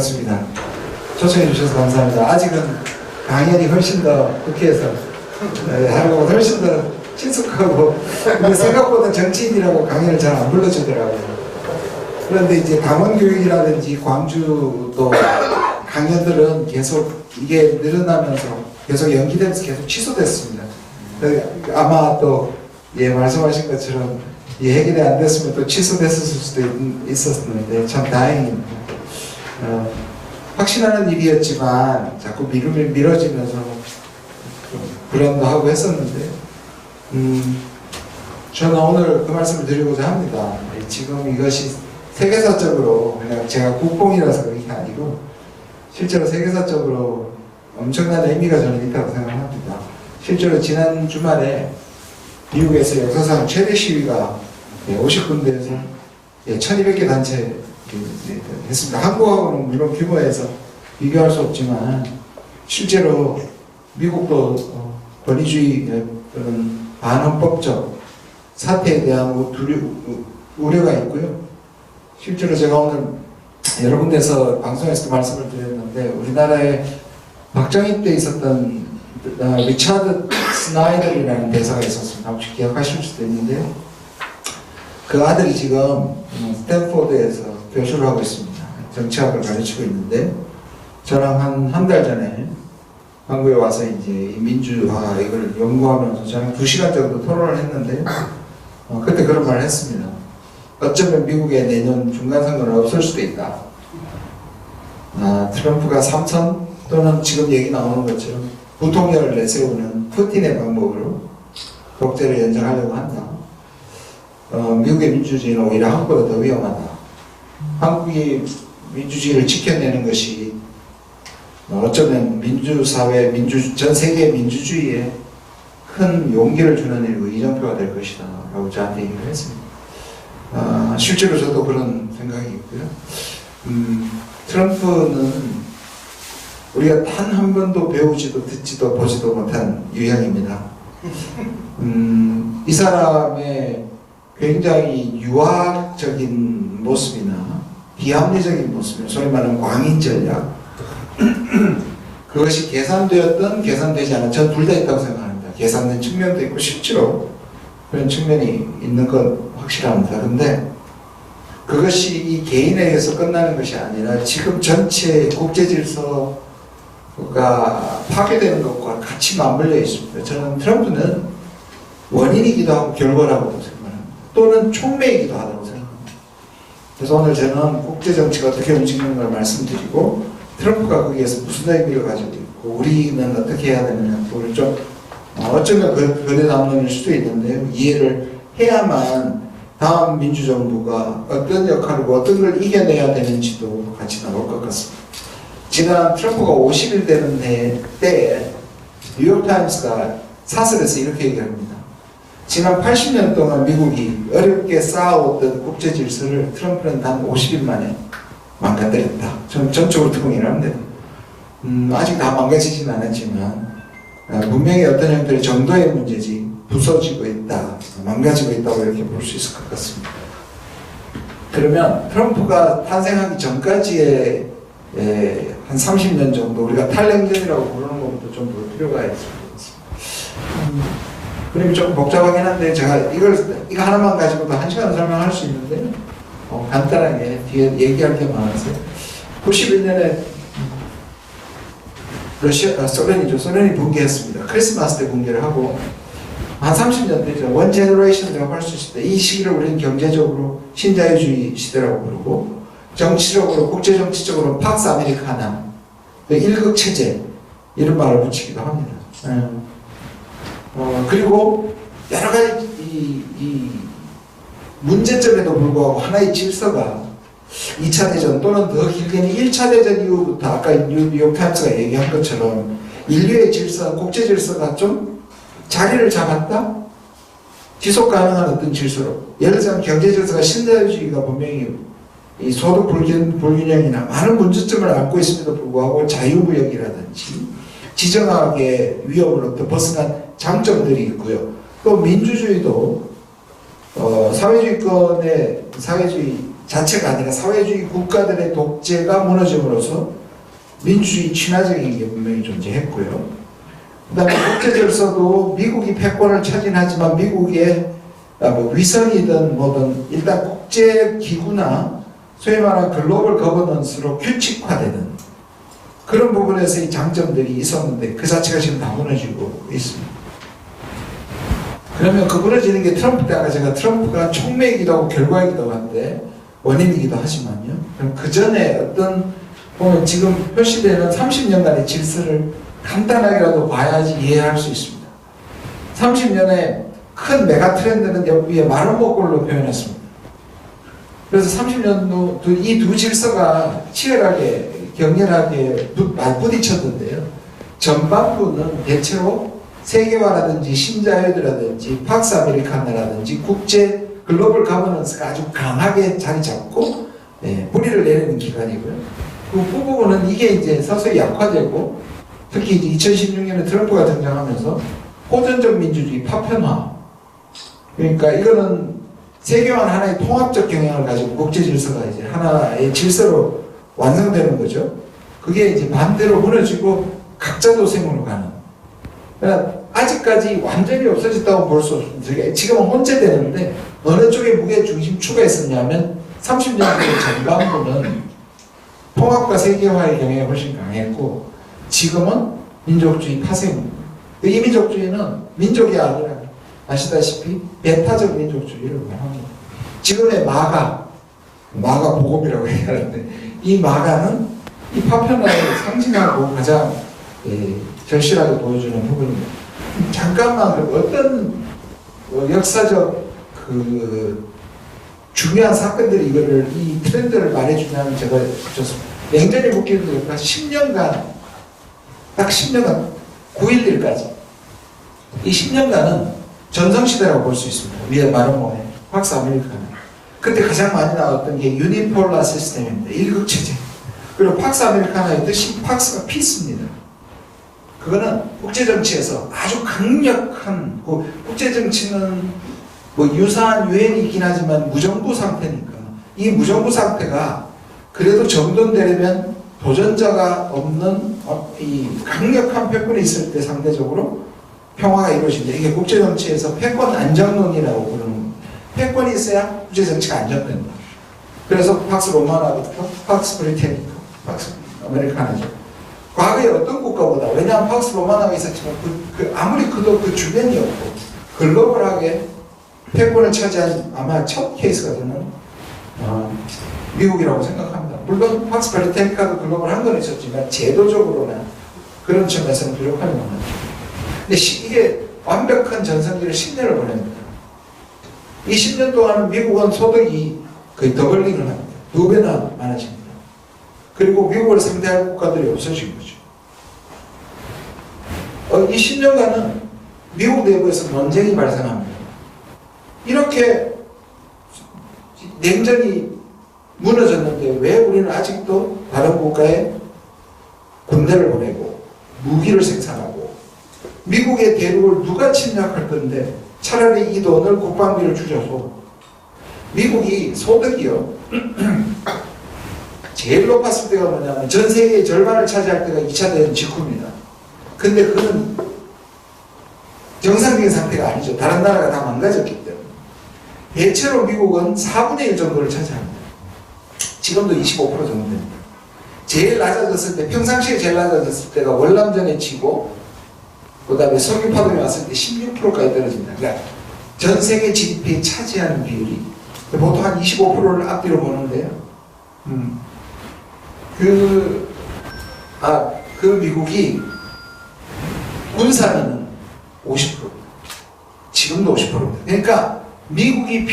반갑습니다. 초청해 주셔서 감사합니다. 아직은 강연이 훨씬 더 국회에서 하고 훨씬 더 친숙하고, 근데 생각보다 정치인이라고 강연을 잘 안 불러주더라고요. 그런데 이제 강원교육이라든지 광주도 강연들은 계속 이게 늘어나면서 계속 연기되면서 계속 취소됐습니다. 아마 또 말씀하신 것처럼 해결이 안 됐으면 또 취소됐을 수도 있었는데 참 다행입니다. 확신하는 일이었지만 자꾸 미뤄지면서 불안도 하고 했었는데 저는 오늘 그 말씀을 드리고자 합니다. 지금 이것이 세계사적으로, 그냥 제가 국뽕이라서 그런 게 아니고 실제로 세계사적으로 엄청난 의미가 저는 있다고 생각합니다. 실제로 지난 주말에 미국에서 역사상 최대 시위가 50군데에서 1200개 단체 했습니다. 한국하고는 물론 규모에서 비교할 수 없지만 실제로 미국도 권위주의 또는 반헌법적 사태에 대한 우려가 있고요. 실제로 제가 오늘 여러 군데서 방송에서도 말씀을 드렸는데 우리나라에 박정희 때 있었던 리차드 스나이더이라는 대사가 있었습니다. 혹시 기억하실 수도 있는데요. 그 아들이 지금 스탠포드에서 교수를 하고 있습니다. 정치학을 가르치고 있는데 저랑 한 달 전에 한국에 와서 이제 민주화 이걸 연구하면서 저랑 2시간 정도 토론을 했는데 그때 그런 말을 했습니다. 어쩌면 미국의 내년 중간선거는 없을 수도 있다. 트럼프가 3선 또는 지금 얘기 나오는 것처럼 부통령을 내세우는 푸틴의 방법으로 독재를 연장하려고 한다. 미국의 민주주의는 오히려 한국보다 더 위험하다. 한국이 민주주의를 지켜내는 것이 어쩌면 민주사회, 전 세계 민주주의에 큰 용기를 주는 일이고 이정표가 될 것이다 라고 저한테 얘기를 했습니다. 실제로 저도 그런 생각이 있고요. 트럼프는 우리가 단 한 번도 배우지도 듣지도 보지도 못한 유형입니다. 이 사람의 굉장히 유학적인 모습이나 비합리적인 모습이나 소위 말하는 광인 전략 그것이 계산되었던 계산되지 않은 전 둘 다 있다고 생각합니다. 계산된 측면도 있고 실제로 그런 측면이 있는 건 확실합니다. 근데 그것이 이 개인에 의해서 끝나는 것이 아니라 지금 전체 국제 질서가 파괴되는 것과 같이 맞물려 있습니다. 저는 트럼프는 원인이기도 하고 결과라고 생각합니다. 또는 촉매이기도 하다고 생각합니다. 그래서 오늘 저는 국제 정치가 어떻게 움직이는 걸 말씀드리고 트럼프가 거기에서 무슨 의미를 가지고 있고 우리는 어떻게 해야 되느냐 그걸 좀 어쩌면 거대 담론일 수도 있는데 이해를 해야만 다음 민주정부가 어떤 역할이고 어떤 걸 이겨내야 되는지도 같이 나올 것 같습니다. 지난 트럼프가 50일 되는 때에 뉴욕타임스가 사설에서 이렇게 얘기합니다. 지난 80년 동안 미국이 어렵게 쌓아왔던 국제 질서를 트럼프는 단 50일 만에 망가뜨렸다. 저는 전적으로 동의합니다. 아직 다 망가지진 않았지만 분명히 어떤 형태의 정도의 문제지 부서지고 있다, 망가지고 있다고 이렇게 볼 수 있을 것 같습니다. 그러면 트럼프가 탄생하기 전까지의 한 30년 정도 우리가 탈냉전이라고 부르는 것부터 좀 볼 필요가 있을 것 같습니다. 그림이 조금 복잡하긴 한데 제가 이거 하나만 가지고도 1시간 설명할 수 있는데 간단하게 뒤에 얘기할 게 많아서 91년에 소련이 붕괴했습니다. 크리스마스 때 붕괴를 하고 한 30년 되죠. 원 제너레이션이라고 할 수 있을 때 이 시기를 우리는 경제적으로 신자유주의 시대라고 부르고 정치적으로 국제정치적으로 팍스 아메리카나 1극 체제 이런 말을 붙이기도 합니다. 그리고 여러 가지 이 문제점에도 불구하고 하나의 질서가 2차 대전 또는 더 길게는 1차 대전 이후부터 아까 뉴욕타임스가 얘기한 것처럼 인류의 질서, 국제 질서가 좀 자리를 잡았다? 지속 가능한 어떤 질서로. 예를 들자면 경제 질서가 신자유주의가 분명히 이 소득 불균형이나 많은 문제점을 안고 있음에도 불구하고 자유무역이라든지 지정학의 위협으로부터 벗어난 장점들이 있고요. 또 민주주의도 사회주의 자체가 아니라 사회주의 국가들의 독재가 무너짐으로써 민주주의 친화적인 게 분명히 존재했고요. 그 다음에 국제질서도 미국이 패권을 차지하지만 미국의 위성이든 뭐든 일단 국제기구나 소위 말하는 글로벌 거버넌스로 규칙화되는 그런 부분에서의 장점들이 있었는데 그 자체가 지금 다 무너지고 있습니다. 그러면 그 무너지는 게 트럼프 때 아까 제가 트럼프가 촉매이기도 하고 결과이기도 한데 원인이기도 하지만요. 그럼 그 전에 어떤 보면 지금 표시되는 30년간의 질서를 간단하게라도 봐야지 이해할 수 있습니다. 30년의 큰 메가 트렌드는 여기에 마름모꼴로 표현했습니다. 그래서 30년도 이 두 질서가 치열하게 격렬하게 맞부딪혔는데요. 전반부는 대체로 세계화라든지 신자유주의라든지 팍스 아메리카나라든지 국제 글로벌 가버넌스가 아주 강하게 자리 잡고 뿌리를 내리는 기간이고요. 그 후부분은 이게 이제 서서히 약화되고 특히 이제 2016년에 트럼프가 등장하면서 호전적 민주주의 파편화, 그러니까 이거는 세계화는 하나의 통합적 경향을 가지고 국제 질서가 이제 하나의 질서로 완성되는 거죠. 그게 이제 반대로 무너지고 각자 도생으로 가는. 그러니까 아직까지 완전히 없어졌다고 볼 수 없습니다. 지금은 혼재되는데 어느 쪽에 무게 중심추가 있었냐면 30년대 전반부는 통합과 세계화의 경향이 훨씬 강했고 지금은 민족주의 파생입니다. 이 민족주의는 민족이 아니라 아시다시피 배타적 민족주의를 말합니다. 지금의 마가 보급이라고 얘기하는데 이 마가는 이 파편화를 상징하고 가장 절실하게 보여주는 부분입니다. 잠깐만 어떤 역사적 중요한 사건들이 이 트렌드를 말해주냐면 제가 좋습니다. 냉전이 묶이는 데가 10년간 딱 10년간 9.11까지 이 10년간은 전성시대라고 볼 수 있습니다. 위에 마름모에 팍스 아메리카나 그때 가장 많이 나왔던 게 유니폴라 시스템입니다. 일극체제. 그리고 팍스 아메리카나의 뜻이 팍스가 피스입니다. 그거는 국제정치에서 아주 강력한 국제정치는 뭐 유사한 유엔이 있긴 하지만 무정부 상태니까 이 무정부 상태가 그래도 정돈되려면 도전자가 없는 이 강력한 패권이 있을 때 상대적으로 평화가 이루어진다. 이게 국제정치에서 패권 안정론이라고 부르는 겁니다. 패권이 있어야 국제정치가 안정된다. 그래서 팍스 로마나부터 팍스 브리테니카, 팍스 아메리카나죠. 과거에 어떤 국가보다 왜냐하면 팍스 로마나가 있었지만 아무리 그도 그 주변이었고 글로벌하게 패권을 차지한 아마 첫 케이스가 되는 미국이라고 생각합니다. 물론 팍스 브리테니카도 글로벌한 건 있었지만 제도적으로나 그런 점에서는 부족한 건 많죠. 근데 이게 완벽한 전성기를 10년을 보냅니다. 이 10년 동안은 미국은 소득이 거의 더블링을 합니다. 2배나 많아집니다. 그리고 미국을 상대할 국가들이 없어진 거죠. 이 10년간은 미국 내부에서 논쟁이 발생합니다. 이렇게 냉전이 무너졌는데 왜 우리는 아직도 다른 국가에 군대를 보내고 무기를 생산하고 미국의 대륙을 누가 침략할 건데 차라리 이 돈을 국방비를 줄여서 미국이 소득이요 제일 높았을 때가 뭐냐면 전 세계의 절반을 차지할 때가 2차 대전 직후입니다. 근데 그건 정상적인 상태가 아니죠. 다른 나라가 다 망가졌기 때문에 대체로 미국은 4분의 1 정도를 차지합니다. 지금도 25% 정도 됩니다. 제일 낮아졌을 때 평상시에 제일 낮아졌을 때가 월남전에 치고 그 다음에 석유 파동이 왔을 때 16%까지 떨어집니다. 그러니까 전 세계 GDP에 차지하는 비율이 보통 한 25%를 앞뒤로 보는데요. 그 미국이 군사비는 50%입니다. 지금도 50%입니다. 그러니까 미국이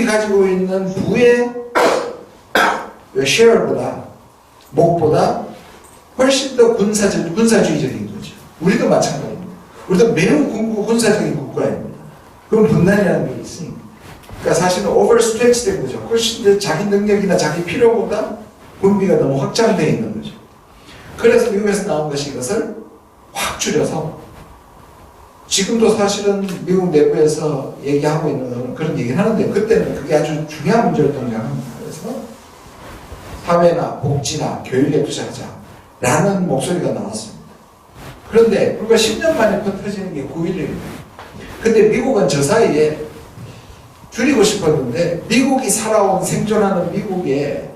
가지고 있는 부의 쉐어보다 목보다 훨씬 더 군사주의적인 거죠. 우리도 마찬가지입니다. 우리도 매우 군사적인 국가입니다. 그럼 분단이라는 게 있으니까. 그러니까 사실은 오버스트레치 된 거죠. 훨씬 더 자기 능력이나 자기 필요보다 군비가 너무 확장되어 있는 거죠. 그래서 미국에서 나온 것이 이것을 확 줄여서 지금도 사실은 미국 내부에서 얘기하고 있는 거는 그런 얘기를 하는데 그때는 그게 아주 중요한 문제로 등장합니다. 그래서 사회나 복지나 교육에 투자하자라는 목소리가 나왔습니다. 그런데 불과 10년 만에 터지는 게 9.11입니다. 근데 미국은 저 사이에 줄이고 싶었는데 미국이 살아온 생존하는 미국의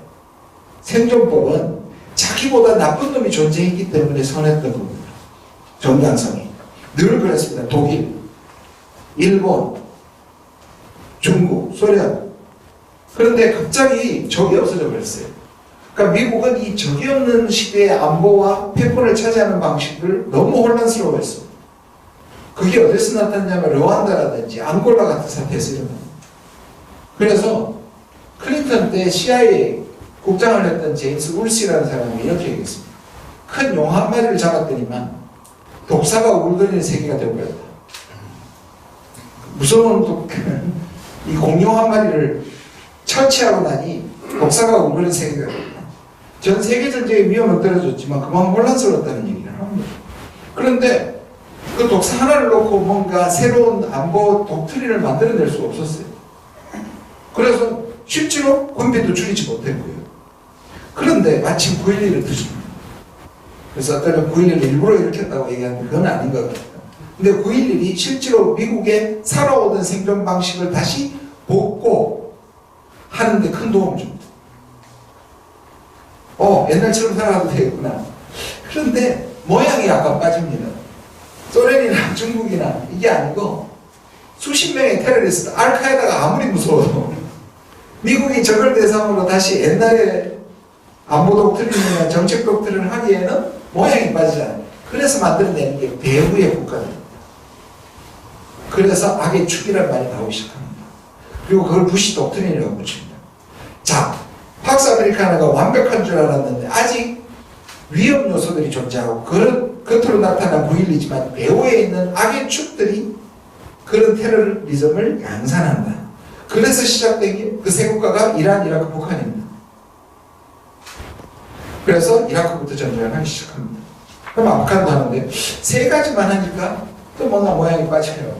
생존법은 자기보다 나쁜 놈이 존재했기 때문에 선했던 겁니다. 정당성이. 늘 그랬습니다. 독일, 일본, 중국, 소련. 그런데 갑자기 적이 없어져 버렸어요. 그러니까 미국은 이 적이 없는 시대의 안보와 패권을 차지하는 방식을 너무 혼란스러워했어요. 그게 어디서 나타났냐면 르완다라든지 앙골라 같은 사태에서 일어납니다. 그래서 클린턴 때 CIA 국장을 했던 제임스 울시라는 사람이 이렇게 얘기했습니다. 큰 용 한 마리를 잡았더니만 독사가 울거리는 세계가 되어버렸다. 무서운 이 공룡 한 마리를 처치하고 나니 독사가 울거리는 세계가 되었다. 전 세계 전쟁의 위험은 떨어졌지만 그만 혼란스러웠다는 얘기를 합니다. 그런데 그 독사 하나를 놓고 뭔가 새로운 안보 독트린을 만들어낼 수가 없었어요. 그래서 실제로 군비도 줄이지 못했고요. 그런데 마침 9.11을 터집니다. 그래서 어떤 9.11을 일부러 일으켰다고 얘기하는데 그건 아닌 것 같아요. 근데 9.11이 실제로 미국의 살아오던 생존 방식을 다시 복구하는 데 큰 도움을 줍니다. 옛날처럼 살아가도 되겠구나. 그런데 모양이 약간 빠집니다. 소련이나 중국이나 이게 아니고 수십 명의 테러리스트, 알카에다가 아무리 무서워도 미국이 적을 대상으로 다시 옛날에 안보 독트린이나 정책 독트린을 하기에는 모양이 빠지잖아요. 그래서 만들어내는 게 배후의 국가들입니다. 그래서 악의 축이라는 말이 나오기 시작합니다. 그리고 그걸 부시 독트린이라고 붙입니다. 자, 팍스 아메리카노가 완벽한 줄 알았는데 아직 위험 요소들이 존재하고 그런 겉으로 나타난 9.11이지만 배후에 있는 악의 축들이 그런 테러리즘을 양산한다. 그래서 시작된 게 그 세 국가가 이란, 이라크, 북한입니다. 그래서 이라크부터 전쟁을 하기 시작합니다. 그럼 아프간도 하는데 세 가지만 하니까 또 뭔가 모양이 빠져요.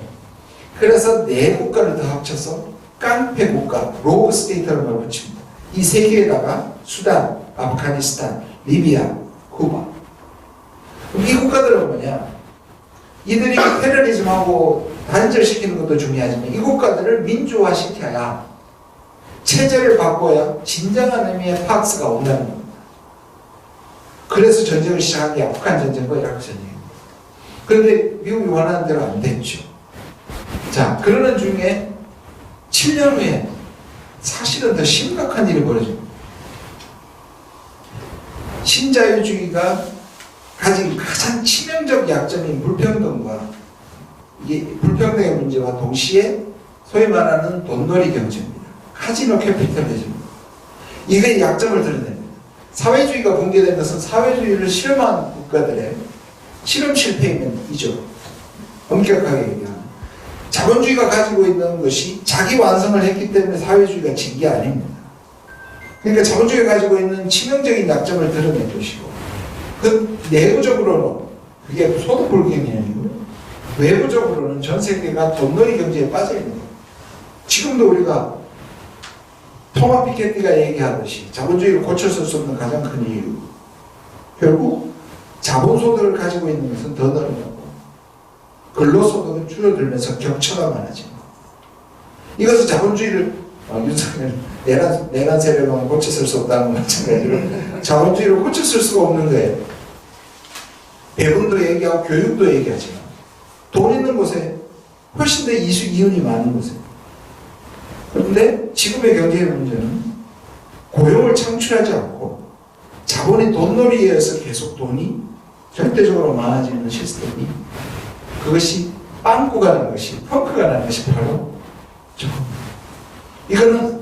그래서 네 국가를 더 합쳐서 깡패 국가, 로브 스테이트라는 붙입니다. 이 세 개에다가 수단, 아프가니스탄, 리비아, 쿠바. 이 국가들은 뭐냐? 이들이 테러리즘하고 단절시키는 것도 중요하지만 이 국가들을 민주화시켜야 체제를 바꿔야 진정한 의미의 팍스가 온다는 겁니다. 그래서 전쟁을 시작한 게 아프간 전쟁과 이라크 전쟁입니다. 그런데 미국이 원하는 대로 안 됐죠. 자, 그러는 중에 7년 후에 사실은 더 심각한 일이 벌어집니다. 신자유주의가 가진 가장 치명적 약점인 불평등과 이게 불평등의 문제와 동시에 소위 말하는 돈놀이 경제입니다. 카지노 캐피탈리즘입니다. 이게 약점을 드러냅니다. 사회주의가 붕괴된 것은 사회주의를 실험한 국가들의 실험 실패이죠. 엄격하게 얘기하면. 자본주의가 가지고 있는 것이 자기 완성을 했기 때문에 사회주의가 진 게 아닙니다. 그러니까 자본주의가 가지고 있는 치명적인 약점을 드러낸 것이고 그 내부적으로는 그게 소득 불균형이 아니고요. 외부적으로는 전 세계가 돈놀이 경제에 빠져 있는 거예요. 지금도 우리가 토마 피케티가 얘기하듯이 자본주의를 고쳐줄 수 없는 가장 큰 이유 결국 자본소득을 가지고 있는 것은 더 늘어나고 근로소득은 줄어들면서 격차가 많아지는 거예요. 이것은 자본주의를 윤석열 내란 세력은 고쳐쓸 수 없다는 것 마찬가지로 자본주의를 고쳐쓸 수가 없는 거예요. 배분도 얘기하고 교육도 얘기하지만 돈 있는 곳에 훨씬 더 이윤이 많은 곳에 그런데 지금의 경제의 문제는 고용을 창출하지 않고 자본의 돈놀이에 의해서 계속 돈이 절대적으로 많아지는 시스템이 그것이 빵꾸가 나는 것이 펑크가 나는 것이 바로 이거는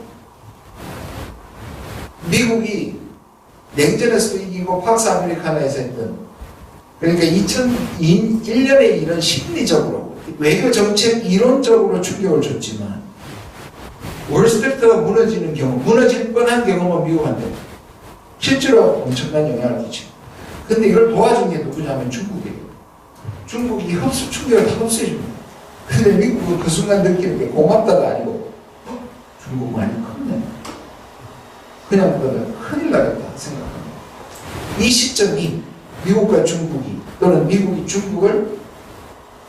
미국이 냉전에서도 이기고 팍스 아메리카노에서 했던 그러니까 2001년에 이런 심리적으로 외교 정책 이론적으로 충격을 줬지만 월스트리트가 무너지는 경우 무너질 뻔한 경험은 미국한테 실제로 엄청난 영향을 끼치고 근데 이걸 도와준 게 누구냐면 중국이에요. 중국이 흡수 충격을 다 흡수해줍니다. 근데 미국은 그 순간 느끼는 게 고맙다가 아니고 중국 많이 컸네. 그냥 그러면 큰일 나겠다 생각합니다. 이 시점이 미국과 중국이 또는 미국이 중국을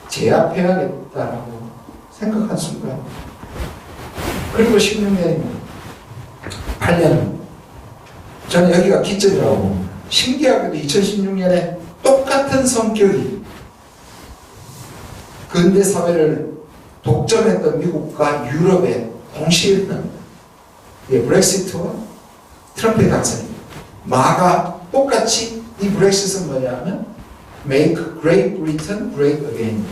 제압해야겠다라고 생각한 순간 그리고 16년입니다. 8년 저는 여기가 기점이라고 봅니다. 신기하게도 2016년에 똑같은 성격이 근대 사회를 독점했던 미국과 유럽에 동시에 있는 브렉시트와 트럼프의 당선입니다. 마가 똑같이 이 브렉시트는 뭐냐면 Make Great Britain Great Again.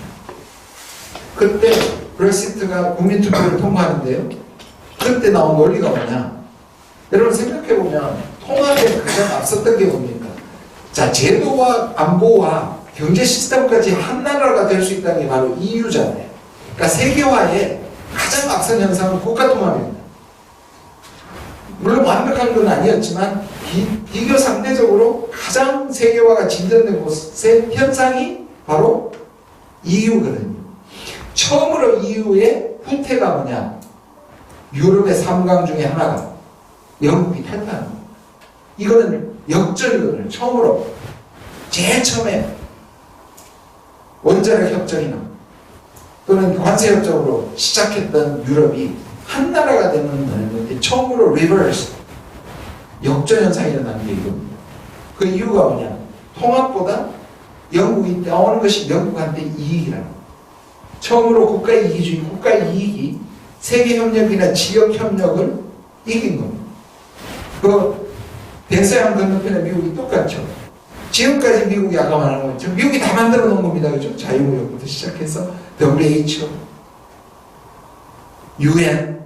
그때 브렉시트가 국민투표를 통과하는데요. 그때 나온 논리가 뭐냐? 여러분 생각해보면 통합에 가장 앞섰던 게 뭡니까? 자, 제도와 안보와 경제 시스템까지 한 나라가 될 수 있다는 게 바로 EU잖아요. 그러니까 세계화의 가장 앞선 현상은 국가 통합입니다. 물론 완벽한 건 아니었지만 비교 상대적으로 가장 세계화가 진전된 곳의 현상이 바로 EU거든요. 처음으로 EU의 후퇴가 뭐냐? 유럽의 3강 중에 하나가 영국이 탈퇴하는 겁니다. 이거는 역전이거든요. 처음으로 제일 처음에 원자력 협정이나 또는 관세 협정으로 시작했던 유럽이 한 나라가 되는 건데 처음으로 리버스 역전 현상이 일어나는 게 이겁니다. 그 이유가 뭐냐? 통합보다 영국이 나오는 것이 영국한테 이익이라는 거예요. 처음으로 국가이익주의, 국가이익이 세계협력이나 지역협력을 이긴 겁니다. 그 대서양 건너편에 미국이 똑같죠. 지금까지 미국이 아까 말한 것처럼 미국이 다 만들어 놓은 겁니다. 그죠? 자유무역부터 시작해서 WHO, UN.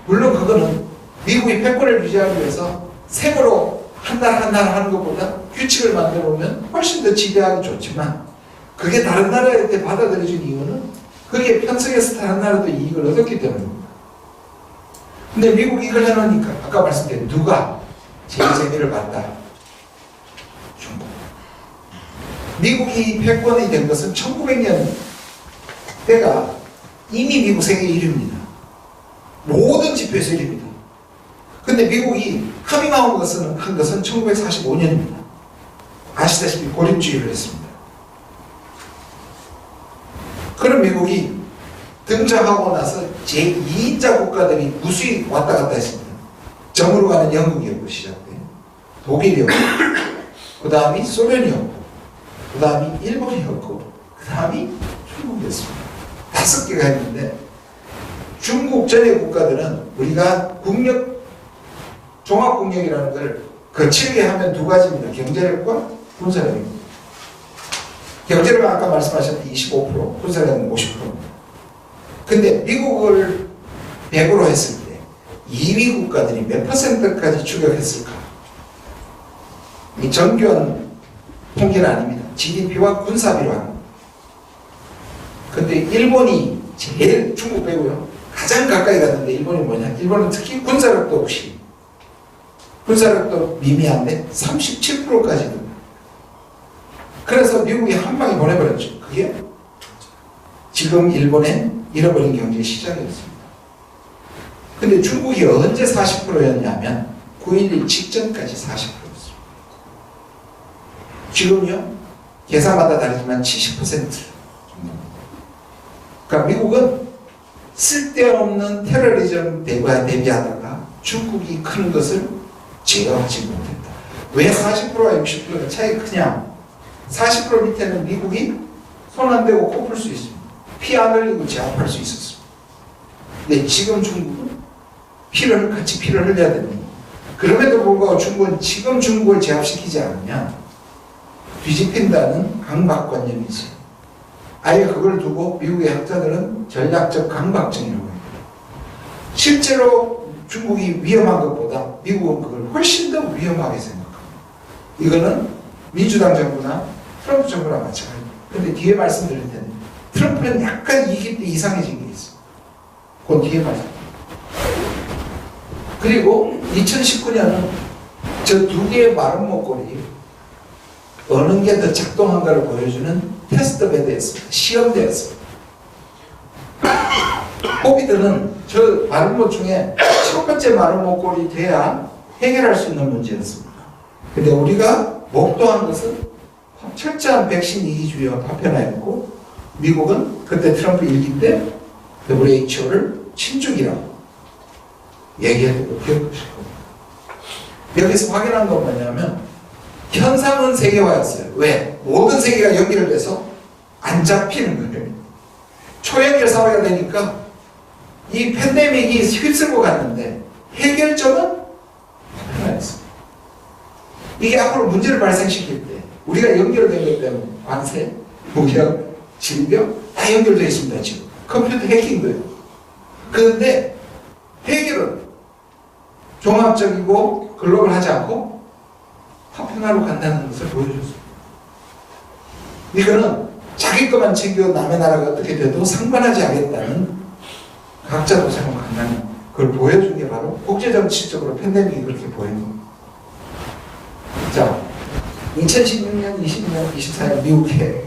물론 그거는 미국이 패권을 유지하기 위해서 생으로 한 나라 한 나라 하는 것보다 규칙을 만들어 놓으면 훨씬 더 지배하기 좋지만 그게 다른 나라한테 받아들여진 이유는 그게 편성해서 다른 나라도 이익을 얻었기 때문입니다. 근데 미국이 이걸 해놓으니까 아까 말씀드린 누가 제일 재미를 봤다? 중국. 미국이 패권이 된 것은 1900년 때가 이미 미국 세계 1위입니다. 모든 지표에서 1위입니다. 근데 미국이 합의한 것은 1945년입니다. 아시다시피 고립주의를 했습니다. 그런 미국이 등장하고 나서 제2인자 국가들이 무수히 왔다 갔다 했습니다. 정으로 가는 영국이었고 시작돼요. 독일이었고 그 다음이 소련이었고 그 다음이 일본이었고 그 다음이 중국이었습니다. 5개가 있는데 중국 전의 국가들은 우리가 국력 종합국력이라는 걸 거칠게 하면 두 가지입니다. 경제력과 군사력입니다. 경제력은 아까 말씀하셨던 25%, 군사력은 50%입니다. 근데 미국을 100으로 했을 때 2위 국가들이 몇 %까지 추격했을까? 이 정교한 통계는 아닙니다. GDP와 군사비로 합니다. 근데 일본이 제일 중국 빼고요. 가장 가까이 갔는데 일본이 뭐냐? 일본은 특히 군사력도 없이 군사력도 미미한데 37%까지 됩니다. 그래서 미국이 한 방에 보내버렸죠. 그게 지금 일본의 잃어버린 경제의 시작이었습니다. 근데 중국이 언제 40%였냐면 9.11 직전까지 40%였습니다. 지금요? 계산마다 다르지만 70% 정도입니다. 그러니까 미국은 쓸데없는 테러리즘 대비하다가 중국이 큰 것을 제어하지 못했다. 왜 40%와 60%가 차이 크냐? 40% 밑에는 미국이 손 안 대고 꼽을 수 있습니다. 피 안 흘리고 제압할 수 있었습니다. 근데 지금 중국은 같이 피를 흘려야 됩니다. 그럼에도 불구하고 중국은 지금 중국을 제압시키지 않으면 뒤집힌다는 강박관념이 있어요. 아예 그걸 두고 미국의 학자들은 전략적 강박증이라고 합니다. 실제로 중국이 위험한 것보다 미국은 그걸 훨씬 더 위험하게 생각합니다. 이거는 민주당 정부나 트럼프 정부랑 마찬가지입니다. 그런데 뒤에 말씀드릴 텐데 트럼프는 약간 20대 이상해진 게 있어요. 그건 뒤에 말씀드립니다. 그리고 2019년은 저 두 개의 마른 목걸이 어느 게 더 작동한가를 보여주는 테스트 베드였습니다. 시험대였습니다. 호비들은 저 마름모 중에 첫 번째 마름모꼴이 돼야 해결할 수 있는 문제였습니다. 근데 우리가 목도한 것은 철저한 백신 이기주의와 파편화였고, 미국은 그때 트럼프 일기 때 WHO를 친중이라고 얘기했고 기억하실 겁니다. 여기서 확인한 건 뭐냐면 현상은 세계화였어요. 왜? 모든 세계가 연결돼서 안 잡히는 거예요. 초연결 사회가 되니까 이 팬데믹이 휩쓸고 갔는데 해결점은 파편화였습니다. 이게 앞으로 문제를 발생시킬 때 우리가 연결된 것 때문에 관세, 무역, 질병 다 연결되어 있습니다. 지금 컴퓨터 해킹도요. 그런데 해결은 종합적이고 글로벌하지 않고 파편화로 간다는 것을 보여줬습니다. 이거는 자기 것만 챙겨 남의 나라가 어떻게 돼도 상관하지 않겠다는 각자 도생을 간다는 그걸 보여준 게 바로 국제정치적으로 팬데믹이 그렇게 보이는 겁니다. 자, 2016년, 20년, 24년 미국의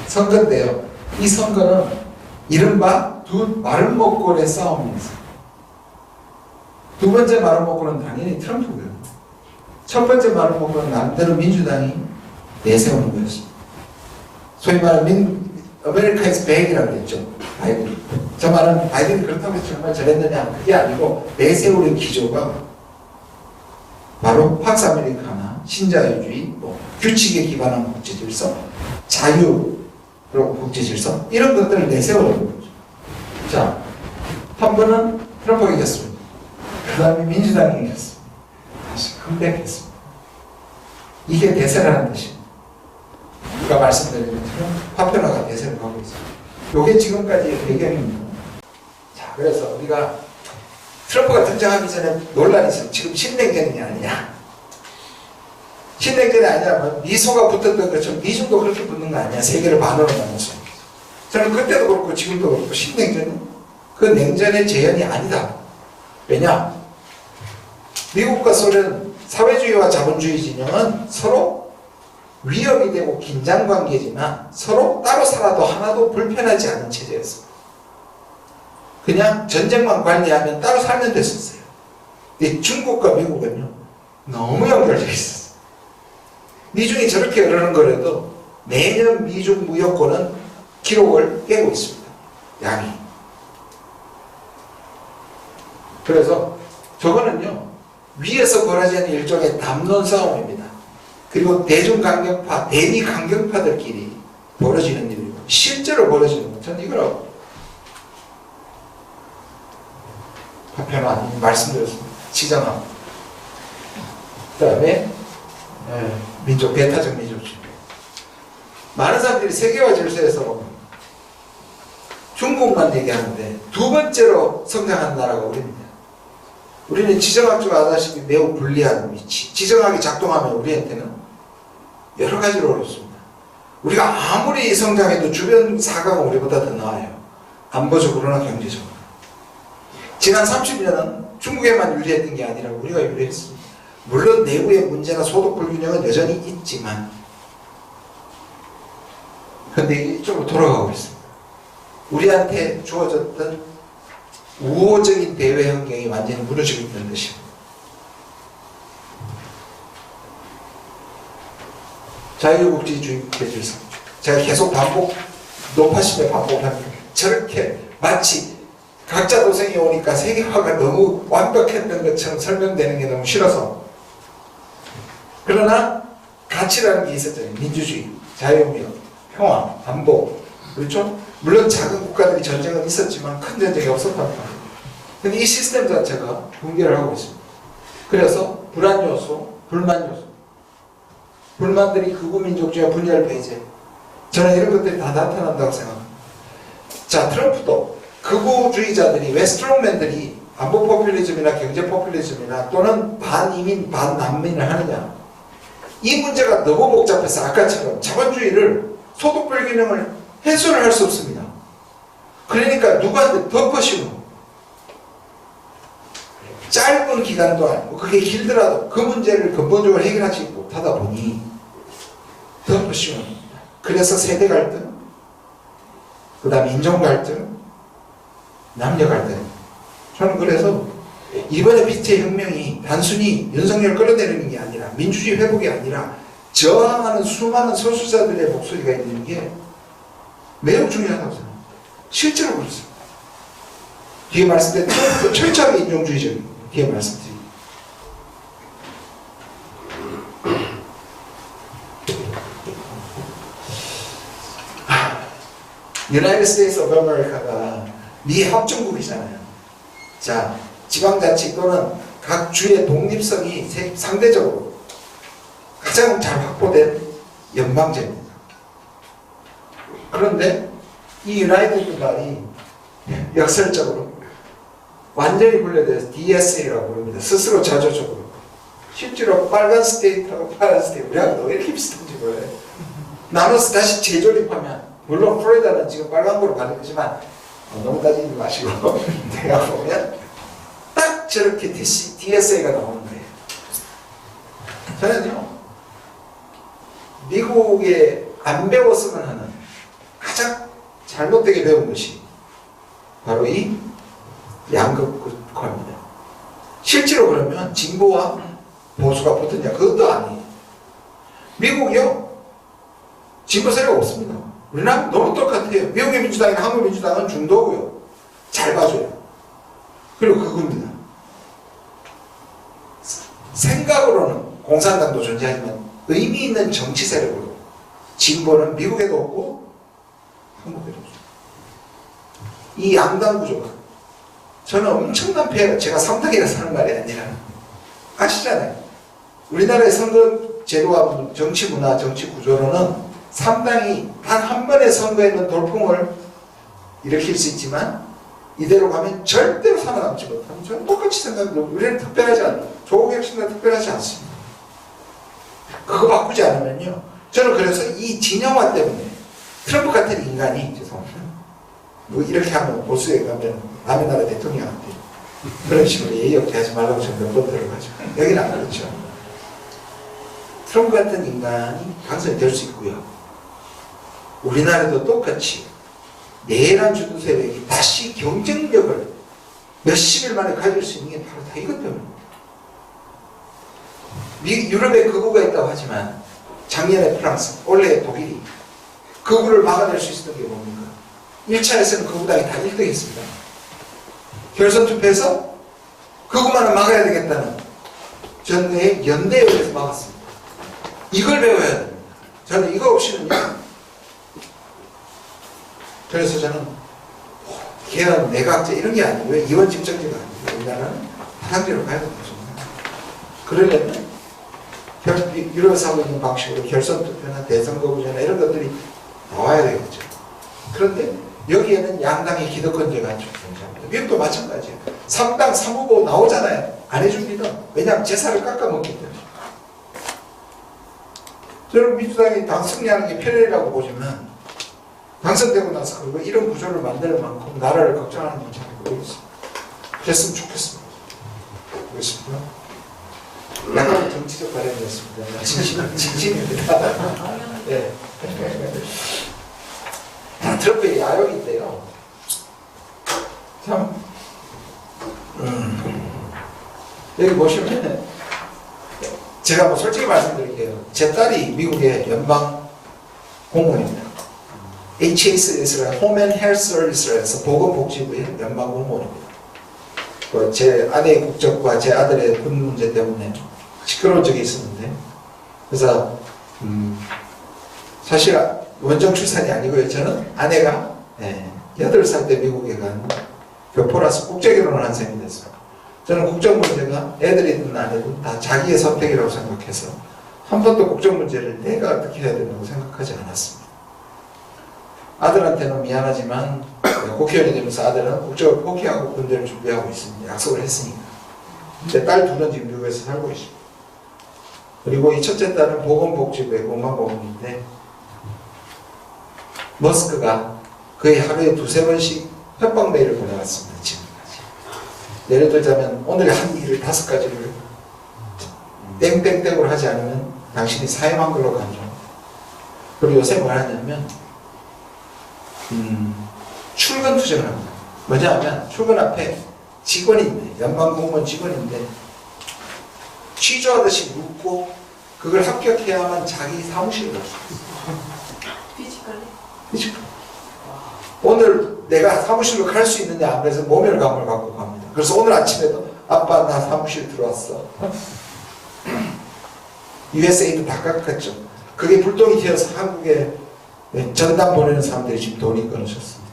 선거인데요. 이 선거는 이른바 두 마름모꼴의 싸움이었어요. 두 번째 마름모꼴은 당연히 트럼프고요. 첫 번째 마름모꼴은 나름대로 민주당이 내세우는 거였습니다. 소위 말하는 아메리카에서 백이라고 했죠. 바이든. 저 말은 바이든이 그렇다고 해서 정말 잘했느냐 그게 아니고 내세우는 기조가 바로 팍스 아메리카나 신자유주의, 규칙에 기반한 국제질서, 자유 국제질서 이런 것들을 내세우는 거죠. 자, 한 번은 트럼프가 이겼습니다. 그 다음에 민주당이 이겼습니다. 다시 컴백했습니다. 이게 대세라는 뜻입니다. 우리가 말씀드린 것처럼 파편화가 대세를 가고 있습니다. 이게 지금까지의 배경입니다. 자, 그래서 우리가 트럼프가 등장하기 전에 논란이 있어요. 지금 신냉전이 아니냐. 신냉전이 아니라면 미소가 붙었던 것처럼 미중도 그렇게 붙는 거 아니야. 세계를 반으로 나눠서. 저는 그때도 그렇고 지금도 그렇고 신냉전은 그 냉전의 재현이 아니다. 왜냐? 미국과 소련 사회주의와 자본주의 진영은 서로 위협이 되고 긴장관계지만 서로 따로 살아도 하나도 불편하지 않은 체제였습니다. 그냥 전쟁만 관리하면 따로 살면 됐었어요. 근데 중국과 미국은요 너무 연결되어 있었어요. 미중이 저렇게 그러는 거라도 매년 미중 무역권은 기록을 깨고 있습니다. 양이. 그래서 저거는요 위에서 벌어지는 일종의 담론 싸움입니다. 그리고 대중강경파, 대미강경파들끼리 벌어지는 일이고 실제로 벌어지는 건 전 이거라고 파편화 말씀드렸습니다. 지정함. 그 다음에 민족, 배타적 민족주의. 많은 사람들이 세계화 질서에서 중국만 얘기하는데 두 번째로 성장한 나라가 우리입니다. 우리는 지정학주가 아다시피 매우 불리한 위치. 지정학이 작동하면 우리한테는 여러 가지로 어렵습니다. 우리가 아무리 성장해도 주변 사가가 우리보다 더 나아요. 안보적으로나 경제적으로. 지난 30년은 중국에만 유리했던 게 아니라 우리가 유리했습니다. 물론 내부의 문제나 소득 불균형은 여전히 있지만 그런데 이쪽으로 돌아가고 있습니다. 우리한테 주어졌던 우호적인 대외 환경이 완전히 무너지고 있는 것입니다. 자유국제주의 국제질서. 제가 계속 높아심에 반복합니다. 저렇게 마치 각자 도생이 오니까 세계화가 너무 완벽했던 것처럼 설명되는 게 너무 싫어서. 그러나 가치라는 게 있었잖아요. 민주주의, 자유무역, 평화, 안보. 그렇죠? 물론 작은 국가들이 전쟁은 있었지만 큰 전쟁이 없었단 말이에요. 근데 이 시스템 자체가 붕괴를 하고 있습니다. 그래서 불안 요소, 불만 요소. 불만들이 극우민족주의와 분열 배제. 저는 이런 것들이 다 나타난다고 생각합니다. 자, 트럼프도 극우주의자들이 왜 스트롱맨들이 안보 포퓰리즘이나 경제 포퓰리즘이나 또는 반이민, 반난민을 하느냐. 이 문제가 너무 복잡해서 아까처럼 자본주의를 소득 불균형을 해소를 할 수 없습니다. 그러니까 누구한테 덮어씌우고 짧은 기간도 아니고 그게 길더라도 그 문제를 근본적으로 해결하지 못하다 보니 더 심합니다. 그래서 세대 갈등, 그 다음에 인종 갈등, 남녀 갈등. 저는 그래서 이번에 빛의 혁명이 단순히 윤석열 끌어내리는 게 아니라 민주주의 회복이 아니라 저항하는 수많은 소수자들의 목소리가 있는 게 매우 중요하다고 생각합니다. 실제로 그렇습니다. 뒤에 말씀드린 철저하게 인종주의적인 뒤에 말씀드립니다. United States of America가 미 합중국이잖아요. 자, 지방자치 또는 각 주의 독립성이 상대적으로 가장 잘 확보된 연방제입니다. 그런데 이 유나이티드 말이 역설적으로 완전히 분裂돼서 DSA라고 부릅니다. 스스로 자조적으로. 실제로 빨간 스테이트하고 파란 스테이트 우리하고 왜 이렇게 비슷한지 몰라요. 나눠서 다시 재조립하면 물론 플로리다는 지금 빨간불로 가는 거지만 너무 따지지 마시고 내가 보면 딱 저렇게 DSA가 나오는 거예요. 저는요 미국에 안 배웠으면 하는 가장 잘못되게 배운 것이 바로 이 양극화입니다. 실제로 그러면 진보와 보수가 붙었냐? 그것도 아니에요. 미국이요 진보 세력 없습니다. 우리나라 너무 똑같아요. 미국의 민주당이나 한국 민주당은 중도고요. 잘 봐줘요. 그리고 그겁니다. 생각으로는 공산당도 존재하지만 의미 있는 정치 세력으로 진보는 미국에도 없고 한국에도 없어요. 이 양당 구조가 저는 엄청난 폐해가 제가 삼당이라서 하는 말이 아니라 아시잖아요. 우리나라의 선거 제도와 정치 문화, 정치 구조로는 3당이 단 한 번의 선거에는 돌풍을 일으킬 수 있지만 이대로 가면 절대로 살아남지 못합니다. 저는 똑같이 생각합니다. 우리는 특별하지 않아요. 조국 혁신은 특별하지 않습니다. 그거 바꾸지 않으면요. 저는 그래서 이 진영화 때문에 트럼프 같은 인간이 죄송합니다. 뭐 이렇게 하면 보수에 가면 남의 나라 대통령한테 그런 식으로 예의 없게 하지 말라고 저는 몇 번 들어가죠. 여기는 안 그렇죠. 트럼프 같은 인간이 당선이 될 수 있고요. 우리나라도 똑같이 내란 주도 세력이 다시 경쟁력을 몇십 일 만에 가질 수 있는 게 바로 다 이것 때문입니다. 유럽에 극우가 있다고 하지만 작년에 프랑스, 올해 독일이 극우를 막아낼 수 있었던 게 뭡니까? 1차에서는 극우당이 다 1등 했습니다. 결선 투표에서 극우만은 막아야 되겠다는 전의 연대에 의해서 막았습니다. 이걸 배워야 됩니다. 저는 이거 없이는요. 그래서 저는 개헌, 내각제 이런 게 아니고요. 이원 집정제가 아니고 우리나라는 다당제로 가야 된다고 생각합니다. 그러려면 유럽에서 하고 있는 방식으로 결선 투표나 대선 거부제나 이런 것들이 나와야 되겠죠. 그런데 여기에는 양당의 기득권제가 존재합니다. 미국도 마찬가지예요. 3당 3후보 나오잖아요. 안 해줍니다. 왜냐하면 제사를 깎아먹기 때문에. 저는 민주당이 당 승리하는 게 편리라고 보지만 당선되고 나서 그리고 이런 구조를 만들 만큼 나라를 걱정하는 건 잘 모르겠습니다. 그랬으면 좋겠습니다. 그렇습니다. 약간 정치적 발언이었습니다. 진심입니다. 네. 트럼프의 야욕인데요. 참, 여기 보시면 제가 뭐 솔직히 말씀드릴게요. 제 딸이 미국의 연방 공무원입니다. HSS라 Home and Health Service에서 보건복지부의 연방 공무원입니다. 제 아내의 국적과 제 아들의 군 문제 때문에 시끄러운 적이 있었는데, 그래서 사실 원정 출산이 아니고요. 저는 아내가 8살 때 미국에 간 교포라서 국제결혼을 한 셈이 됐어요. 저는 국적 문제가 애들이든 아내든 다 자기의 선택이라고 생각해서 한 번도 국적 문제를 내가 어떻게 해야 된다고 생각하지 않았습니다. 아들한테는 미안하지만 국회의원이 되면서 아들은 국적을 포기하고 군대를 준비하고 있습니다. 약속을 했으니까. 근데 딸 둘은 지금 미국에서 살고 있습니다. 그리고 이 첫째 딸은 보건복지부의 공무원인데 머스크가 거의 하루에 2-3번씩 협박 메일을 보내왔습니다. 지금까지. 예를 들자면 오늘 한 일을 5가지를 땡땡땡으로 하지 않으면 당신이 사임한 걸로 간주. 그리고 요새 뭐 하냐면 출근 투쟁을 합니다. 뭐냐면 출근 앞에 직원인데, 연방공무원 직원인데 취조하듯이 묻고 그걸 합격해야만 자기 사무실에 갈 수 있어요. 피지컬리. 오늘 내가 사무실로 갈 수 있느냐 안 그래서 모멸감을 갖고 갑니다. 그래서 오늘 아침에도 아빠 나 사무실 들어왔어. USA도 다 깎았죠. 그게 불똥이 튀어서 한국에 전담 보내는 사람들이 지금 돈이 끊어졌습니다.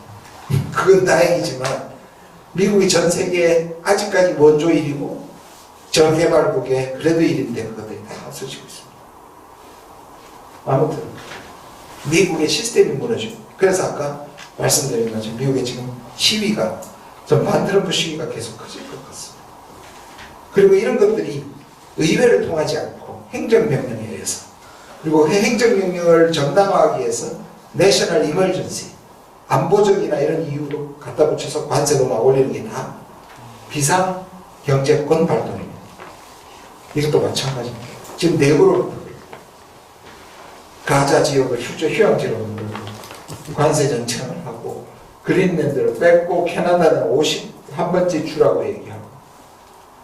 그건 다행이지만 미국이 전 세계에 아직까지 원조 1위고 저개발국에 그래도 1인데 그것들이 다 없어지고 있습니다. 아무튼 미국의 시스템이 무너지고, 그래서 아까 말씀드린 것처럼 미국의 지금 시위가 전 반트럼프 시위가 계속 커질 것 같습니다. 그리고 이런 것들이 의회를 통하지 않고 행정명령에 의해서, 그리고 행정명령을 정당화하기 위해서 내셔널 이머전시, 안보적이나 이런 이유로 갖다 붙여서 관세도 막 올리는 게 다 비상경제권 발동입니다. 이것도 마찬가지입니다. 지금 내부로부터 가자 지역을 휴양지로 만들고 관세 정책을 하고 그린랜드를 뺏고 캐나다는 51번째 주라고 얘기하고,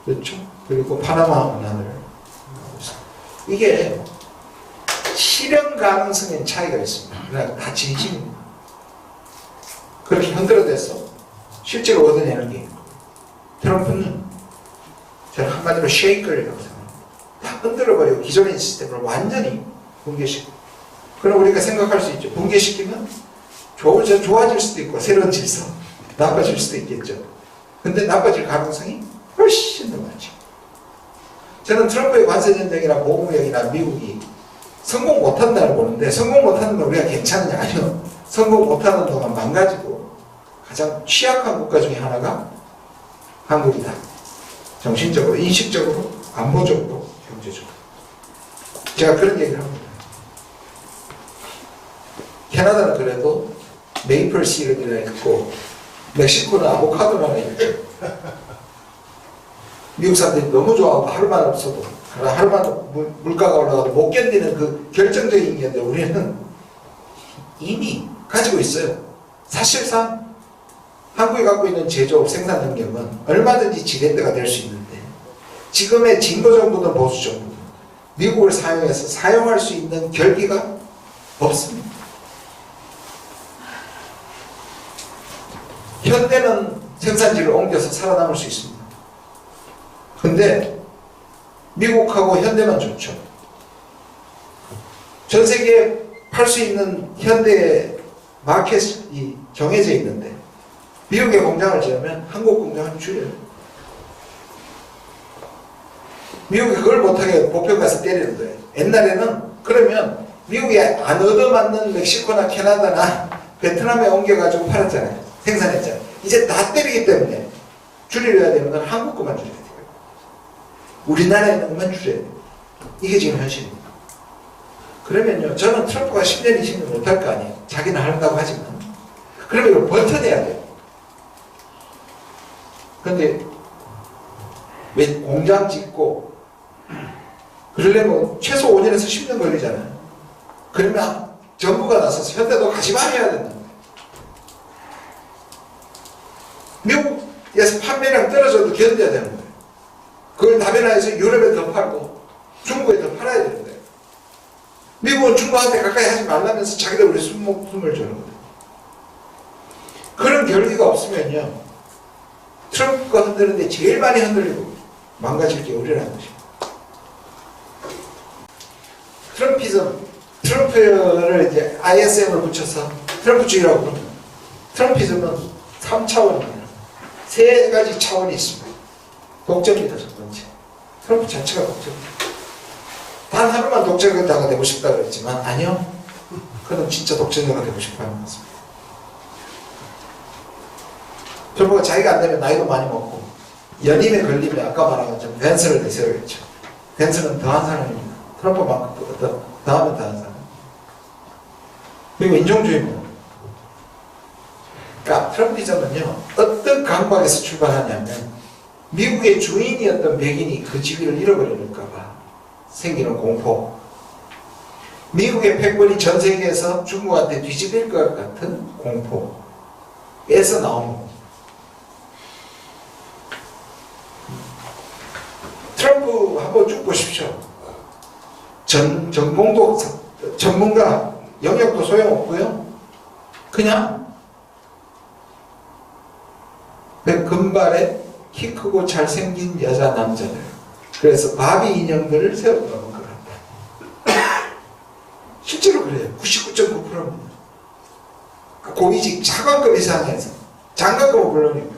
그렇죠? 그리고 파나마 운하를 하고 있습니다. 이게 실현 가능성엔 차이가 있습니다. 그러나 다 진심입니다. 그렇게 흔들어대서 실제로 얻어내는 게 있고, 트럼프는 저는 한마디로 쉐이커라고 생각합니다. 다 흔들어버리고 기존의 시스템을 완전히 붕괴시키고, 그럼 우리가 생각할 수 있죠. 붕괴시키면 좋아질 수도 있고 새로운 질서, 나빠질 수도 있겠죠. 근데 나빠질 가능성이 훨씬 더 많죠. 저는 트럼프의 관세전쟁이나 보호무역이나 미국이 성공 못한다고 보는데, 성공 못하는 건 우리가 괜찮으냐? 아니요. 성공 못하는 동안 망가지고 가장 취약한 국가 중에 하나가 한국이다. 정신적으로, 인식적으로, 안보적으로, 경제적으로. 제가 그런 얘기를 합니다. 캐나다는 그래도 메이플 시럽이나 있고 멕시코는 아보카도나 있고, 미국 사람들이 너무 좋아하고 하루만 없어도, 하루만 물가가 올라가도 못 견디는 그 결정적인 게, 우리는 이미 가지고 있어요. 사실상 한국이 갖고 있는 제조업 생산 능력은 얼마든지 지렛대가 될 수 있는데, 지금의 진보 정부든 보수 정부든 미국을 사용해서 사용할 수 있는 결기가 없습니다. 현대는 생산지를 옮겨서 살아남을 수 있습니다. 근데 미국하고 현대만 좋죠. 전 세계에 팔 수 있는 현대의 마켓이 정해져 있는데, 미국의 공장을 지으면 한국 공장을 줄여요. 미국이 그걸 못하게 보편 가서 때리는 거예요. 옛날에는 그러면 미국에 안 얻어맞는 멕시코나 캐나다나 베트남에 옮겨가지고 팔았잖아요. 생산했잖아요. 이제 다 때리기 때문에 줄여야 되는 건 한국 것만 줄여야 돼요. 우리나라에 있는 것만 줄여야 돼요. 이게 지금 현실입니다. 그러면요, 저는 트럼프가 10년, 20년 못할 거 아니에요. 자기는 한다고 하지만. 그러면 이걸 버텨내야 돼요. 근데 왜 공장 짓고 그러려면 최소 5년에서 10년 걸리잖아요. 그러면 정부가 나서서 현대도 같이 말해야 된다. 미국에서 판매량 떨어져도 견뎌야 되는 거예요. 그걸 다변화해서 유럽에 더 팔고 중국에 더 팔아야 되는 거예요. 미국은 중국한테 가까이 하지 말라면서 자기들 우리 숨을 주는 거예요. 그런 결기가 없으면요, 트럼프가 흔드는데 제일 많이 흔들리고 망가질 게 우리라는 것입니다. 트럼피즘, 트럼프를 이제 ISM을 붙여서 트럼프주의라고 부릅니다. 트럼피즘은 3차원입니다. 세 가지 차원이 있습니다. 독점입니다, 첫 번째. 트럼프 자체가 독점입니다. 단 하루만 독재자가 되고 싶다 그랬지만, 아니요. 그는 진짜 독재자가 되고 싶어 하는 것입니다. 트럼프가 자기가 안 되면 나이도 많이 먹고, 연임에 걸리면 아까 말한 것처럼 벤스를 내세우겠죠. 벤스는 더한 사람입니다. 트럼프만큼 더하면 더한 사람. 그리고 인종주의입니다. 그러니까 트럼피즘은요, 어떤 강박에서 출발하냐면, 미국의 주인이었던 백인이 그 지위를 잃어버릴까봐 생기는 공포. 미국의 패권이 전 세계에서 중국한테 뒤집힐 것 같은 공포에서 나오는 겁니다. 트럼프 한번 쭉 보십시오. 전공도 전문가 영역도 소용없고요. 그냥 금발에 키 크고 잘생긴 여자 남자들, 그래서 바비 인형들을 세워놓은 거랍니다. 실제로 그래요. 99.9%입니다. 고위직 차관급 이상에서 장관급은 물론이고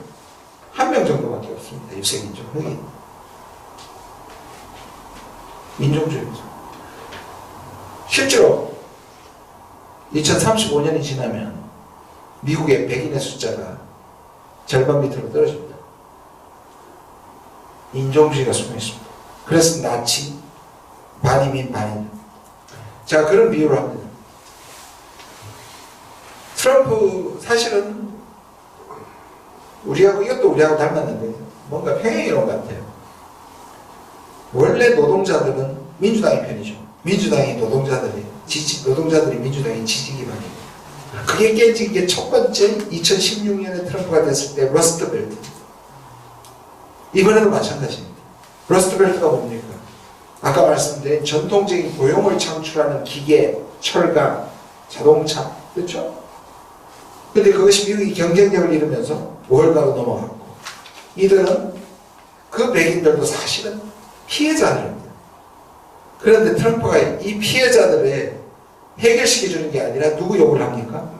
한 명 정도밖에 없습니다. 유색인종 흑인. 민족주의죠. 실제로 2035년이 지나면 미국의 백인의 숫자가 절반 밑으로 떨어집니다. 인종주의가 숨어 있습니다. 그래서 나치, 반이민, 반인. 제가 그런 비유를 합니다. 트럼프 사실은 이것도 우리하고 닮았는데 뭔가 평행이론 같아요. 원래 노동자들은 민주당의 편이죠. 민주당이 노동자들이 민주당의 지지 기반이에요. 그게 깨진 게 첫 번째 2016년에 트럼프가 됐을 때 러스트 벨트. 이번에도 마찬가지입니다. 러스트 벨트가 뭡니까? 아까 말씀드린 전통적인 고용을 창출하는 기계, 철강, 자동차, 그렇죠? 근데 그것이 미국이 경쟁력을 잃으면서 월가로 넘어갔고, 이들은 그 백인들도 사실은 피해자들입니다. 그런데 트럼프가 이 피해자들을 해결시켜주는 게 아니라 누구 욕을 합니까?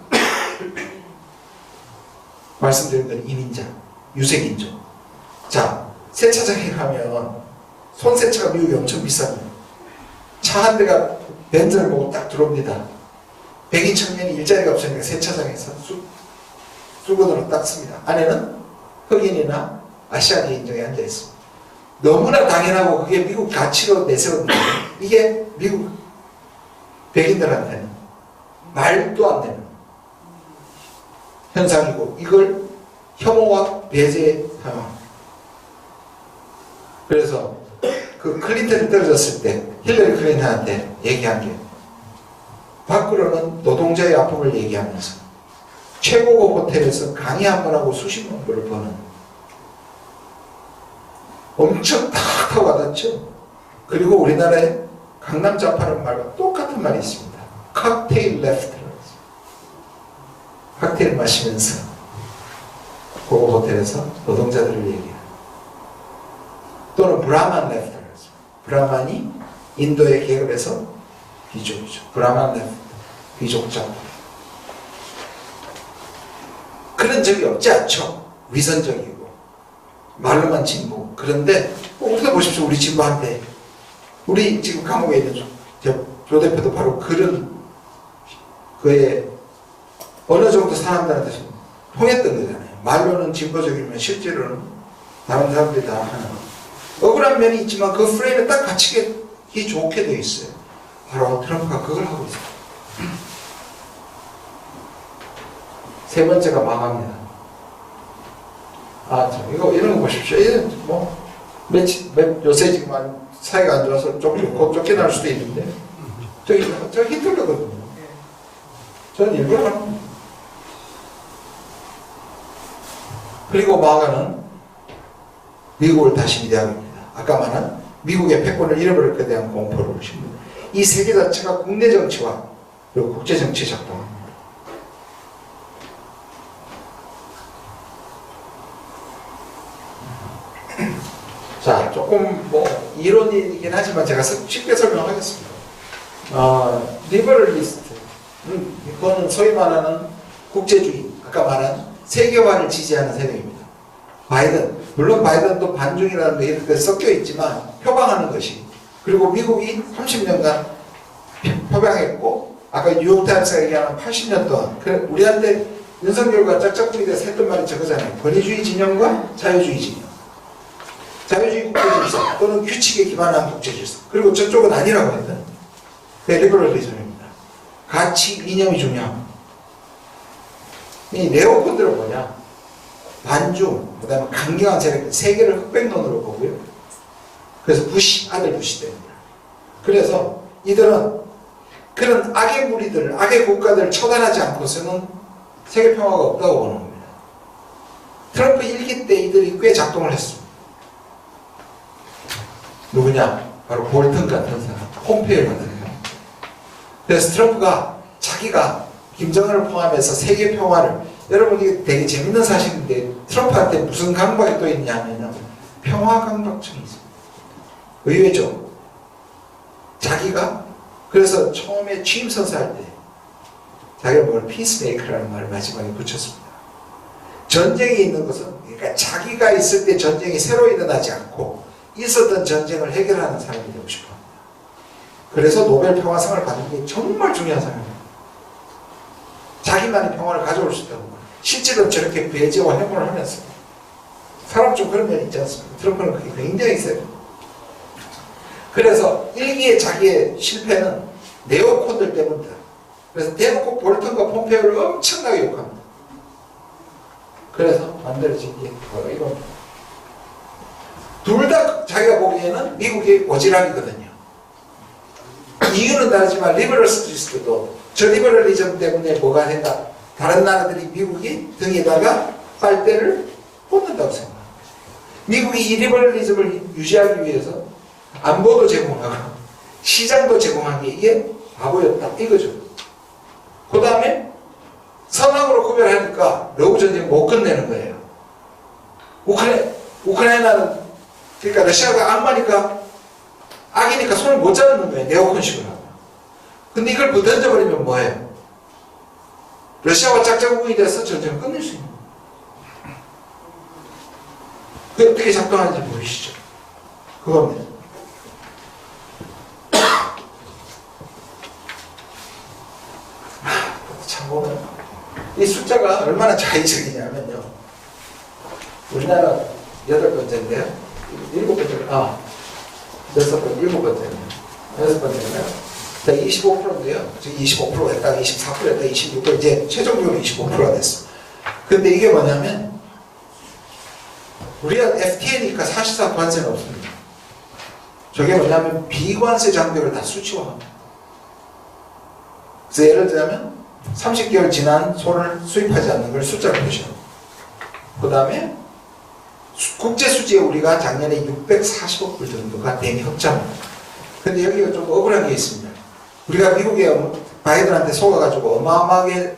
말씀드린 건 이민자, 유색인종. 자, 세차장에 가면 손세차가 미국이 엄청 비쌉니다. 차 한 대가 벤츠를 보고 딱 들어옵니다. 백인 청년이 일자리가 없으니까 세차장에서 수건으로 닦습니다. 안에는 흑인이나 아시아계 인종이 앉아 있습니다. 너무나 당연하고 그게 미국 가치로 내세웠는데 이게 미국 백인들한테는 말도 안 되는 현상이고 이걸 혐오와 배제에 사용합니다. 그래서 그 클린턴이 떨어졌을 때 힐러리 클린턴한테 얘기한 게 밖으로는 노동자의 아픔을 얘기하면서 최고급 호텔에서 강의 한 번 하고 수십만 불을 버는 엄청 탁하고 와닿죠. 그리고 우리나라에 강남 좌파는 말과 똑같은 말이 있습니다. 칵테일 레프트. 칵테일 마시면서 고급 호텔에서 노동자들을 얘기해요. 또는 브라만 레프트. 브라만이 인도의 계급에서 귀족이죠. 브라만 레프트. 귀족 좌파. 그런 적이 없지 않죠. 위선적이고 말로만 진보. 그런데 우리가 보십시오. 우리 진보한테 우리 지금 감옥에 있는 조 대표도 바로 그런 그의 어느 정도 사람들한테 통했던 거잖아요. 말로는 진보적이면 실제로는 다른 사람들이 다 하는 억울한 면이 있지만 그 프레임에 딱 갇히기 좋게 되어 있어요. 바로 트럼프가 그걸 하고 있어요. 세 번째가 망합니다. 이런 거 보십시오. 요새 지금 사이가 안 좋아서 곧 쫓겨날 수도 있는데, 저 히틀러거든요. 저는 일부러 하는 겁니다. 그리고 마가는 미국을 다시 위대하게입니다. 아까 말한 미국의 패권을 잃어버릴 것에 대한 공포를 심는 이 세계 자체가 국내 정치와 그리고 국제 정치에 작동합니다. 자, 조금 이론이긴 하지만 제가 쉽게 설명하겠습니다. 리버럴리스트, 이거는 소위 말하는 국제주의, 아까 말한 세계화를 지지하는 세력입니다. 물론 바이든도 반중이라는 게 이렇게 섞여 있지만 표방하는 것이, 그리고 미국이 30년간 표방했고, 아까 뉴욕타임스가 얘기하는 80년 동안 우리한테 윤석열과 짝짝꿍이 돼서 했던 말이 저거잖아요. 권위주의 진영과 자유주의 진영. 자유주의 국제질서 또는 규칙에 기반한 국제질서. 그리고 저쪽은 아니라고 했다. 그게 리버럴리즘입니다. 가치, 이념이 중요합니다. 이 네오콘들은 뭐냐? 반중, 그 다음에 강경한 세력, 세계를 흑백론으로 보고요. 그래서 아들 부시 됩니다. 그래서 이들은 그런 악의 무리들, 악의 국가들을 처단하지 않고서는 세계 평화가 없다고 보는 겁니다. 트럼프 1기 때 이들이 꽤 작동을 했습니다. 누구냐? 바로 볼턴 같은 사람, 폼페이오 같은 사람. 그래서 트럼프가 자기가 김정은을 포함해서 세계 평화를, 여러분 이게 되게 재밌는 사실인데 트럼프한테 무슨 강박이 또 있냐면 평화 강박증이 있습니다. 의외죠? 자기가 그래서 처음에 취임 선서할 때 자기가 뭘 피스메이커라는 말을 마지막에 붙였습니다. 전쟁이 있는 것은 그러니까 자기가 있을 때 전쟁이 새로 일어나지 않고 있었던 전쟁을 해결하는 사람이 되고 싶어 합니다. 그래서 노벨 평화상을 받는 게 정말 중요한 사람입니다. 자기만의 평화를 가져올 수 있다고. 실제로 저렇게 배제와 해고를 하면서 사람 좀 그런 면이 있지 않습니까? 트럼프는 그게 굉장히 세요. 그래서 일기의 자기의 실패는 네오콘들 때문이다. 그래서 대놓고 볼턴과 폼페이오를 엄청나게 욕합니다. 그래서 만들어진 게 바로 이겁니다. 둘 다 자기가 보기에는 미국이 오지랖이거든요. 이유는 다르지만 리버럴스도 저 리버럴리즘 때문에 뭐가 된다. 다른 나라들이 미국이 등에다가 빨대를 꽂는다고 생각합니다. 미국이 이 리버럴리즘을 유지하기 위해서 안보도 제공하고 시장도 제공한 게 이게 바보였다 이거죠. 그 다음에 선악으로 구별하니까 러브 전쟁 못 끝내는 거예요. 우크라이나는 그러니까 러시아가 악마니까 악이니까 손을 못 잡는 거예요. 네오콘식으로 하면. 근데 이걸 못 던져버리면 뭐예요? 러시아와 짝짝꿍이 돼서 전쟁을 끝낼 수 있는 거예요. 그게 어떻게 작동하는지 보이시죠? 그겁니다. 참고는 이 숫자가 얼마나 자의적이냐면요. 우리나라 8번째인데요. 7번째, 일곱 번째네요. 6번째인데요. 25%인데요. 지금 25%였다가 24%였다가 26%, 이제 최종적으로 25%가 됐어. 근데 이게 뭐냐면, 우리가 FTA니까 사실상 관세는 없습니다. 저게 뭐냐면, 비관세 장벽을 다 수치화합니다. 그래서 예를 들자면, 30개월 지난 소를 수입하지 않는 걸 숫자로 보셔. 그 다음에, 국제 수지에 우리가 작년에 640억 불 정도가 대미 흑자입니다. 근데 여기가 좀 억울한 게 있습니다. 우리가 미국에 바이든한테 속아가지고 어마어마하게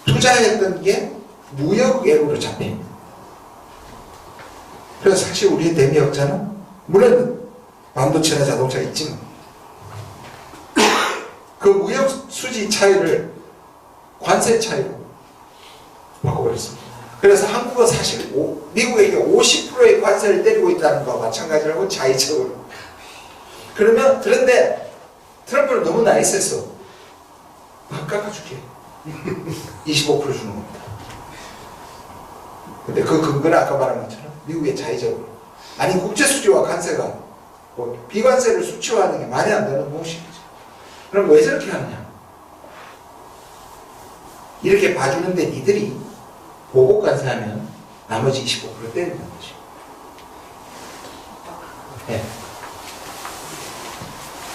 투자했던 게 무역액으로 잡힙니다. 그래서 사실 우리의 대미 흑자는 물론 반도체나 자동차가 있지만 그 무역 수지 차이를 관세 차이로 바꿔버렸습니다. 그래서 한국은 사실 미국에게 50%의 관세를 때리고 있다는 것과 마찬가지라고 자의적으로. 그런데 트럼프는 너무 나이스했어. 깎아줄게. 25% 주는 겁니다. 근데 그 근거는 아까 말한 것처럼 미국의 자의적으로. 아니 국제수지와 관세가 비관세를 수치화하는 게 말이 안 되는 공식이죠. 그럼 왜 저렇게 하느냐. 이렇게 봐주는데 니들이 보복 관세하면 나머지 25% 때린다는 거죠. 네.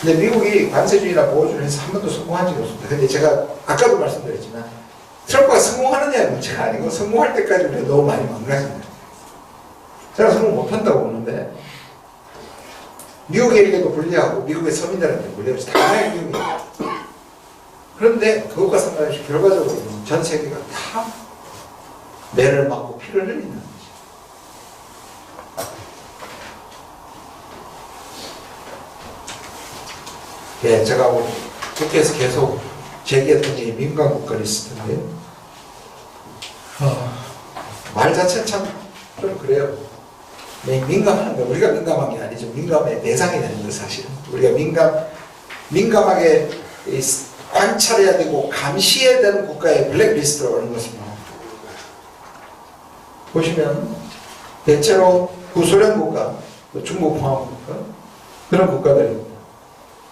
근데 미국이 관세주의나 보호주의를 해서 한 번도 성공한 적이 없습니다. 근데 제가 아까도 말씀드렸지만 트럼프가 성공하느냐의 문제가 아니고 성공할 때까지 우리가 너무 많이 망가집니다. 제가 성공 못한다고 보는데 미국에게도 불리하고 미국의 서민들한테 불리하고 당연히 미국이에요. 그런데 그것과 상관없이 결과적으로 전 세계가 다 매를 맞고 피를 흘리는 거죠. 예, 제가 오늘 국회에서 계속 제기했던 이 민감국가 리스트인데요. 말 자체는 참 좀 그래요. 민감한 거, 우리가 민감한 게 아니죠. 민감의 대상이 되는 거 사실은. 우리가 민감하게 관찰해야 되고 감시해야 되는 국가의 블랙리스트라고 하는 것입니다. 보시면 대체로 구소련 국가, 중국 포함 국가 그런 국가들입니다.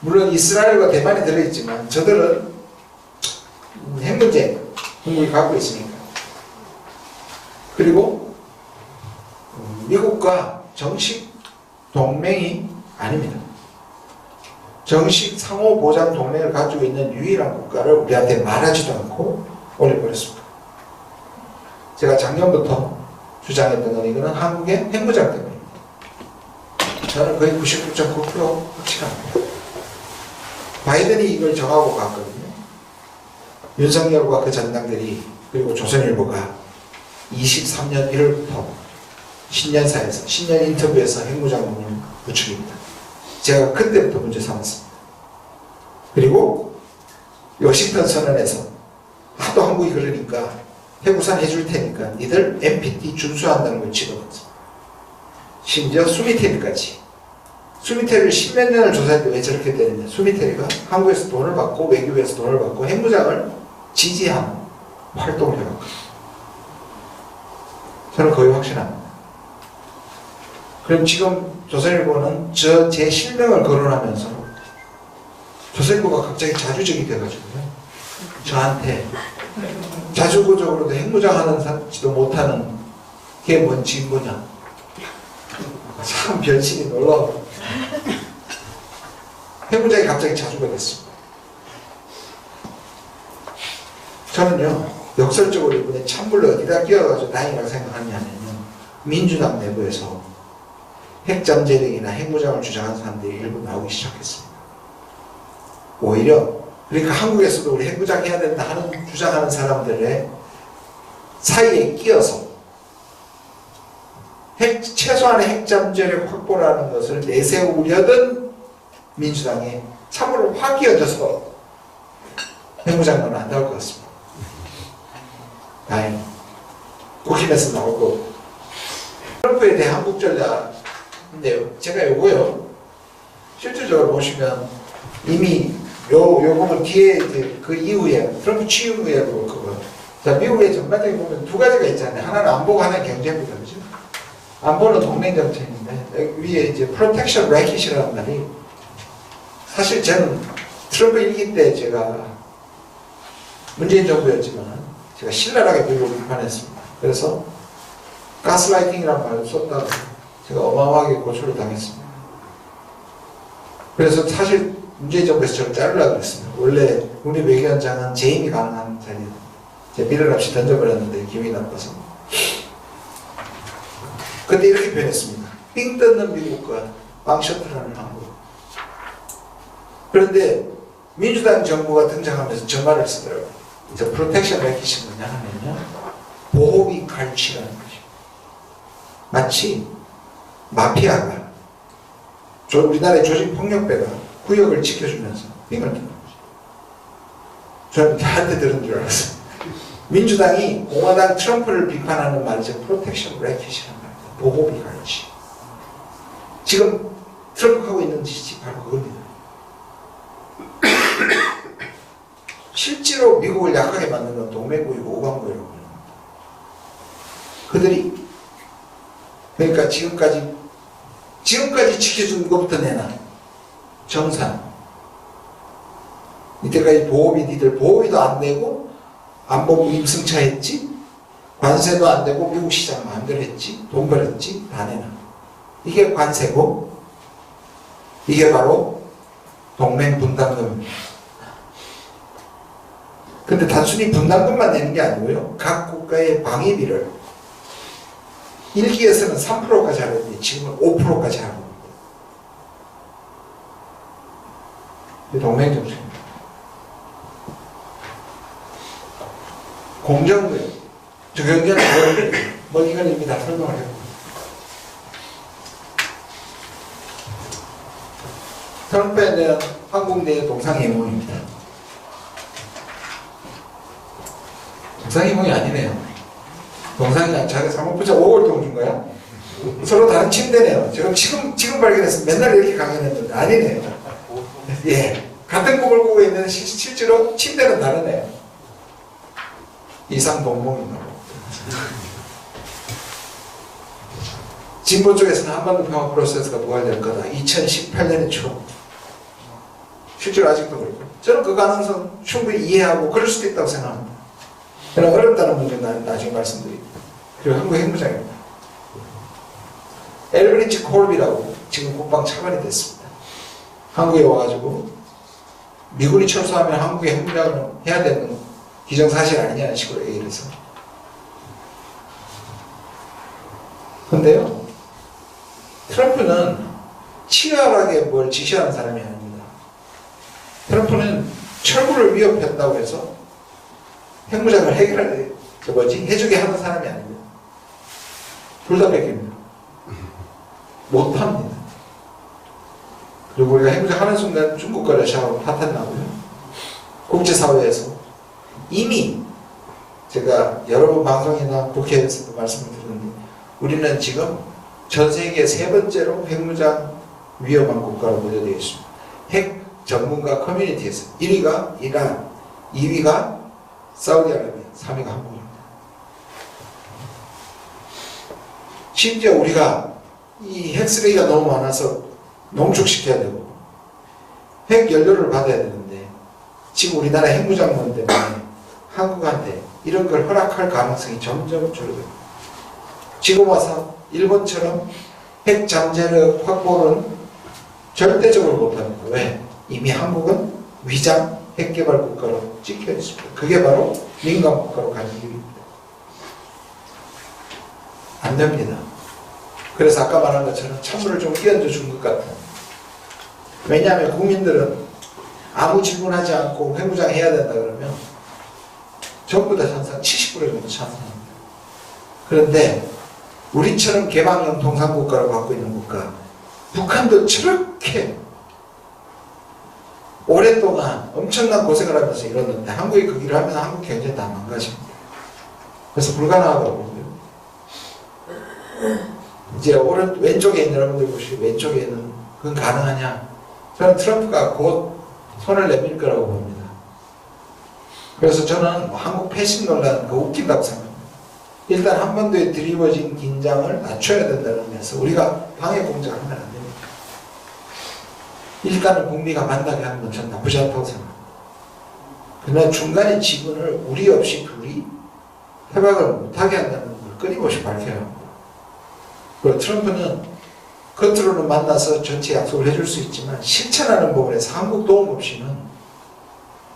물론 이스라엘과 대만이 들어있지만 저들은 핵 문제 중국이 갖고 있으니까. 그리고 미국과 정식 동맹이 아닙니다. 정식 상호 보장 동맹을 가지고 있는 유일한 국가를 우리한테 말하지도 않고 올려버렸습니다. 제가 작년부터 주장했던 건 이거는 한국의 핵무장 때문입니다. 저는 거의 99.9% 확신합니다. 바이든이 이걸 정하고 갔거든요. 윤석열과 그 전당들이, 그리고 조선일보가 23년 1월부터 신년사에서, 신년 인터뷰에서 핵무장론을 부추깁니다. 제가 그때부터 문제 삼았습니다. 그리고 워싱턴 선언에서 하도 한국이 그러니까 핵우산 해줄 테니까 니들 NPT 준수한다는 걸 찍어봤습니다. 심지어 수미테리까지. 수미테리를 10몇 년을 조사했는데 왜 저렇게 되느냐. 수미테리가 한국에서 돈을 받고 외교부에서 돈을 받고 핵무장을 지지하는 활동을 해왔거든요. 저는 거의 확신합니다. 그럼 지금 조선일보는 제 실명을 거론하면서 조선일보가 갑자기 자주적이 돼가지고요. 저한테 자주적으로도 핵무장하는지도 못하는 게 뭔 진보냐. 참 변신이 놀라워. 핵무장이 갑자기 자주가 됐습니다. 저는요, 역설적으로 이번에 찬물을 어디다 끼워가지고 다행이라고 생각하냐면요, 민주당 내부에서 핵잠재력이나 핵무장을 주장하는 사람들이 일부 나오기 시작했습니다. 오히려 그러니까 한국에서도 우리 핵무장 해야 된다 하는 주장하는 사람들의 사이에 끼어서 최소한의 핵잠재력 확보라는 것을 내세우려던 민주당에 참으로 확 끼어져서 핵무장론은 안 나올 것 같습니다. 다행히 국힘에서 나올 거고. 트럼프에 대한 한국 전략인데요. 제가 요거요, 실질적으로 보시면 이미 요 부분 뒤에 이제 그 이후에 트럼프 취임 후에 그거. 자, 미국의 전반적인 보면 두 가지가 있잖아요. 하나는 안보가, 하나는 경제입니다. 그죠? 안보는 동맹 정책인데 위에 이제 프로텍션 래킷이라는 말이, 사실 저는 트럼프 일기 때 제가 문재인 정부였지만 제가 신랄하게 미국을 비판했습니다. 그래서 가스라이팅이라는 말을 썼다고 제가 어마어마하게 고초를 당했습니다. 그래서 사실 문재인 정부에서 저를 자르려고 그랬습니다. 원래 국립외교원장은 재임이 가능한 자리에 제가 밀을 없이 던져버렸는데 기분이 나빠서. 그때 이렇게 표현했습니다. 삥 뜯는 미국과 빵 셔틀하는 한국. 그런데 민주당 정부가 등장하면서 저 말을 쓰더라고요. 저 프로텍션 래킷이 뭐냐 하면요, 보호비 갈취라는 거죠. 마치 마피아가 우리나라의 조직폭력배가 구역을 지켜주면서 삥을 뜯는 거죠. 저는 한테 들은 줄 알았어요. 민주당이 공화당 트럼프를 비판하는 말이 저 프로텍션 래킷이란 말이에요. 보호비 갈취. 지금 트럼프 하고 있는 짓이 바로 그겁니다. 실제로 미국을 약하게 만드는 건 동맹국이고 오방국이라고 합니다. 그들이 그러니까 지금까지 지켜준 것부터 내놔. 정산. 이때까지 보호비, 니들 보호비도 안 내고 안보부 임승차했지, 관세도 안 되고 미국 시장 마음대로 했지, 돈 벌었지, 다 내놔. 이게 관세고, 이게 바로 동맹 분담금입니다. 근데 단순히 분담금만 내는 게 아니고요, 각 국가의 방위비를 1기에서는 3%까지 하는데 지금은 5%까지 하고 있습니다. 동맹 정책입니다. 공정거래요. 저 경제는 뭐 이건 이미 다 설명을 했고. 트럼프에 대한 한국 내의 동상이몽입니다. 동상이몽이 아니네요. 동상이 자기가 사모부자 5월 돈 준 거야? 서로 다른 침대네요. 지금 발견해서 맨날 이렇게 강연했는데 아니네요. 예, 같은 꿈을 꾸고 있는 실제로 침대는 다르네요. 이상 동몽이네요. 진보 쪽에서는 한반도 평화 프로세스가 부활될 거다. 2018년에 초. 실제로 아직도 그렇고. 저는 그 가능성 충분히 이해하고 그럴 수도 있다고 생각합니다. 그러나 어렵다는 문제는 나중에 말씀드립니다. 그리고 한국 핵무장입니다. 엘브리지 콜비라고 지금 국방 차관이 됐습니다. 한국에 와가지고 미군이 철수하면 한국의 핵무장을 해야 되는 기정사실 아니냐는 식으로 얘기를 해서. 근데요, 트럼프는 치열하게 뭘 지시하는 사람이 아닙니다. 트럼프는 철구를 위협했다고 해서 핵무장을 해주게 하는 사람이 아닙니다. 둘 다 뺏깁니다. 못합니다. 그리고 우리가 핵무장하는 순간 중국과 러시아하고 파탄 나고요. 국제사회에서 이미 제가 여러 번 방송이나 국회에서도 말씀을 드렸는데 우리는 지금 전 세계 세 번째로 핵무장 위험한 국가로 보여되어 있습니다. 핵 전문가 커뮤니티에서 1위가 이란, 2위가 사우디아라비아, 3위가 한국입니다. 심지어 우리가 이 핵쓰레기가 너무 많아서 농축시켜야 되고 핵 연료를 받아야 되는데 지금 우리나라 핵무장론 때문에 한국한테 이런 걸 허락할 가능성이 점점 줄어들고 지금 와서 일본처럼 핵 잠재력 확보는 절대적으로 못합니다. 왜? 이미 한국은 위장 핵개발 국가로 찍혀 있습니다. 그게 바로 민간 국가로 가는 길입니다. 안 됩니다. 그래서 아까 말한 것처럼 찬물을 좀 끼얹어 준 것 같아요. 왜냐하면 국민들은 아무 질문하지 않고 핵무장 해야 된다 그러면 전부 다 찬성, 70% 정도 찬성합니다. 그런데 우리처럼 개방형 통상국가로 갖고 있는 국가, 북한도 저렇게 오랫동안 엄청난 고생을 하면서 이뤘는데 한국이 그 길을 하면 한국 경제 다 망가집니다. 그래서 불가능하다고 보고요. 이제 왼쪽에 있는 여러분들 보시고 왼쪽에는 그건 가능하냐? 저는 트럼프가 곧 손을 내밀 거라고 봅니다. 그래서 저는 한국 패싱 논란 그거 웃긴다고 생각합니다. 일단 한반도에 드리워진 긴장을 낮춰야 된다는 의미에서 우리가 방해 공작을 하면 안 됩니다. 일단은 북미가 만나게 하는 건 전 나쁘지 않다고 생각합니다. 그러나 중간에 지분을 우리 없이 둘이 협약을 못하게 한다는 걸 끊임없이 밝혀야 합니다. 그리고 트럼프는 겉으로는 만나서 전체 약속을 해줄 수 있지만 실천하는 부분에서 한국 도움 없이는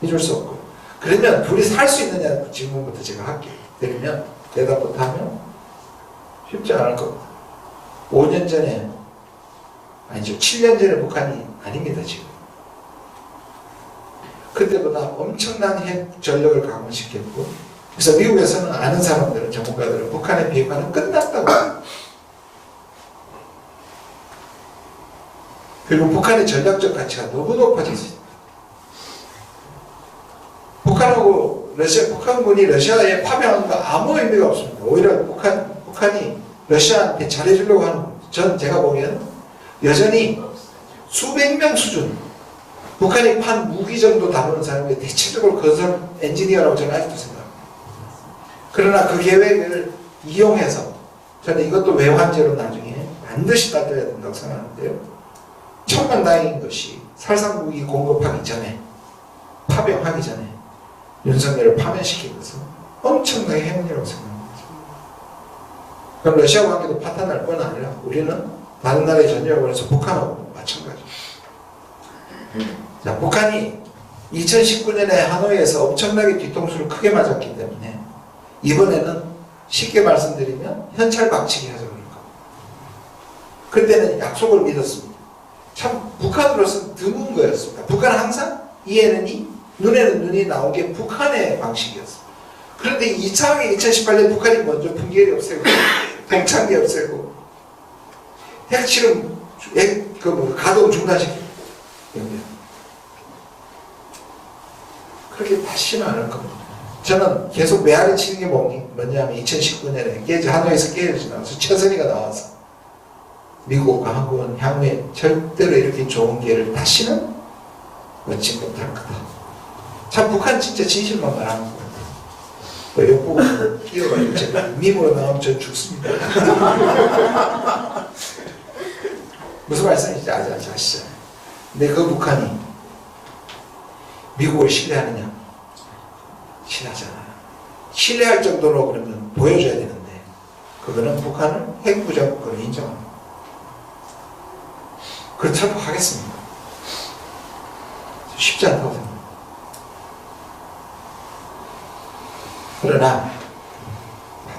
해줄 수 없고 그러면 둘이 살 수 있느냐 질문부터 제가 할게요. 그러면 대답부터 하면 쉽지 않을 겁니다. 5년 전에 아니죠. 7년 전에 북한이 아닙니다. 지금. 그때보다 엄청난 핵 전력을 강화시켰고 그래서 미국에서는 아는 사람들은 전문가들은 북한의 비핵화는 끝났다고 합니다. 그리고 북한의 전략적 가치가 너무 높아졌습니다. 북한하고 북한군이 러시아에 파병한 거 아무 의미가 없습니다. 오히려 북한이 러시아한테 잘해주려고 하는 겁니다. 제가 보기에는 여전히 수백 명 수준 북한이 판 무기 정도 다루는 사람이 대체적으로 건설 엔지니어라고 저는 아직도 생각합니다. 그러나 그 계획을 이용해서 저는 이것도 외환제로 나중에 반드시 따져야 된다고 생각하는데요. 천만다행인 것이 살상무기 공급하기 전에 파병하기 전에 윤석열을 파면시킨 것은 엄청나게 행운이라고 생각합니다. 그럼 러시아 관계도 파탄날 뿐 아니라 우리는 다른 나라의 전력을 해서 북한하고 마찬가지. 자, 북한이 2019년에 하노이에서 엄청나게 뒤통수를 크게 맞았기 때문에 이번에는 쉽게 말씀드리면 현찰 박치기 해서 그럴 겁니다. 그때는 약속을 믿었습니다. 참 북한으로서는 드문 거였습니다. 북한은 항상 이에는 이, 눈에는 눈이 나온 게 북한의 방식이었습니다. 그런데 이상하게 2018년 북한이 먼저 분계를 없애고 동창기 없애고 핵실험 가동 중단시키고 그렇게 다시는 않을 겁니다. 저는 계속 메아리 치는 게 뭐냐면 2019년에 하노이에서 깨어지고 나서 최선희가 나와서 미국과 한국은 향후에 절대로 이렇게 좋은 기회를 다시는 얻지 못할 거다. 참 북한 진짜 진실만 말하는 것 같아요. 옆부분 끼워가지고 제가 밈으로 나오면 전 죽습니다. 무슨 말씀인지 아시죠? 근데 그 북한이 미국을 신뢰하느냐? 신뢰하잖아요. 신뢰할 정도로 그러면 보여줘야 되는데 그거는 북한을 핵무장국가로 인정합니다. 그렇다고 하겠습니다. 쉽지 않다고 생각합니다. 그러나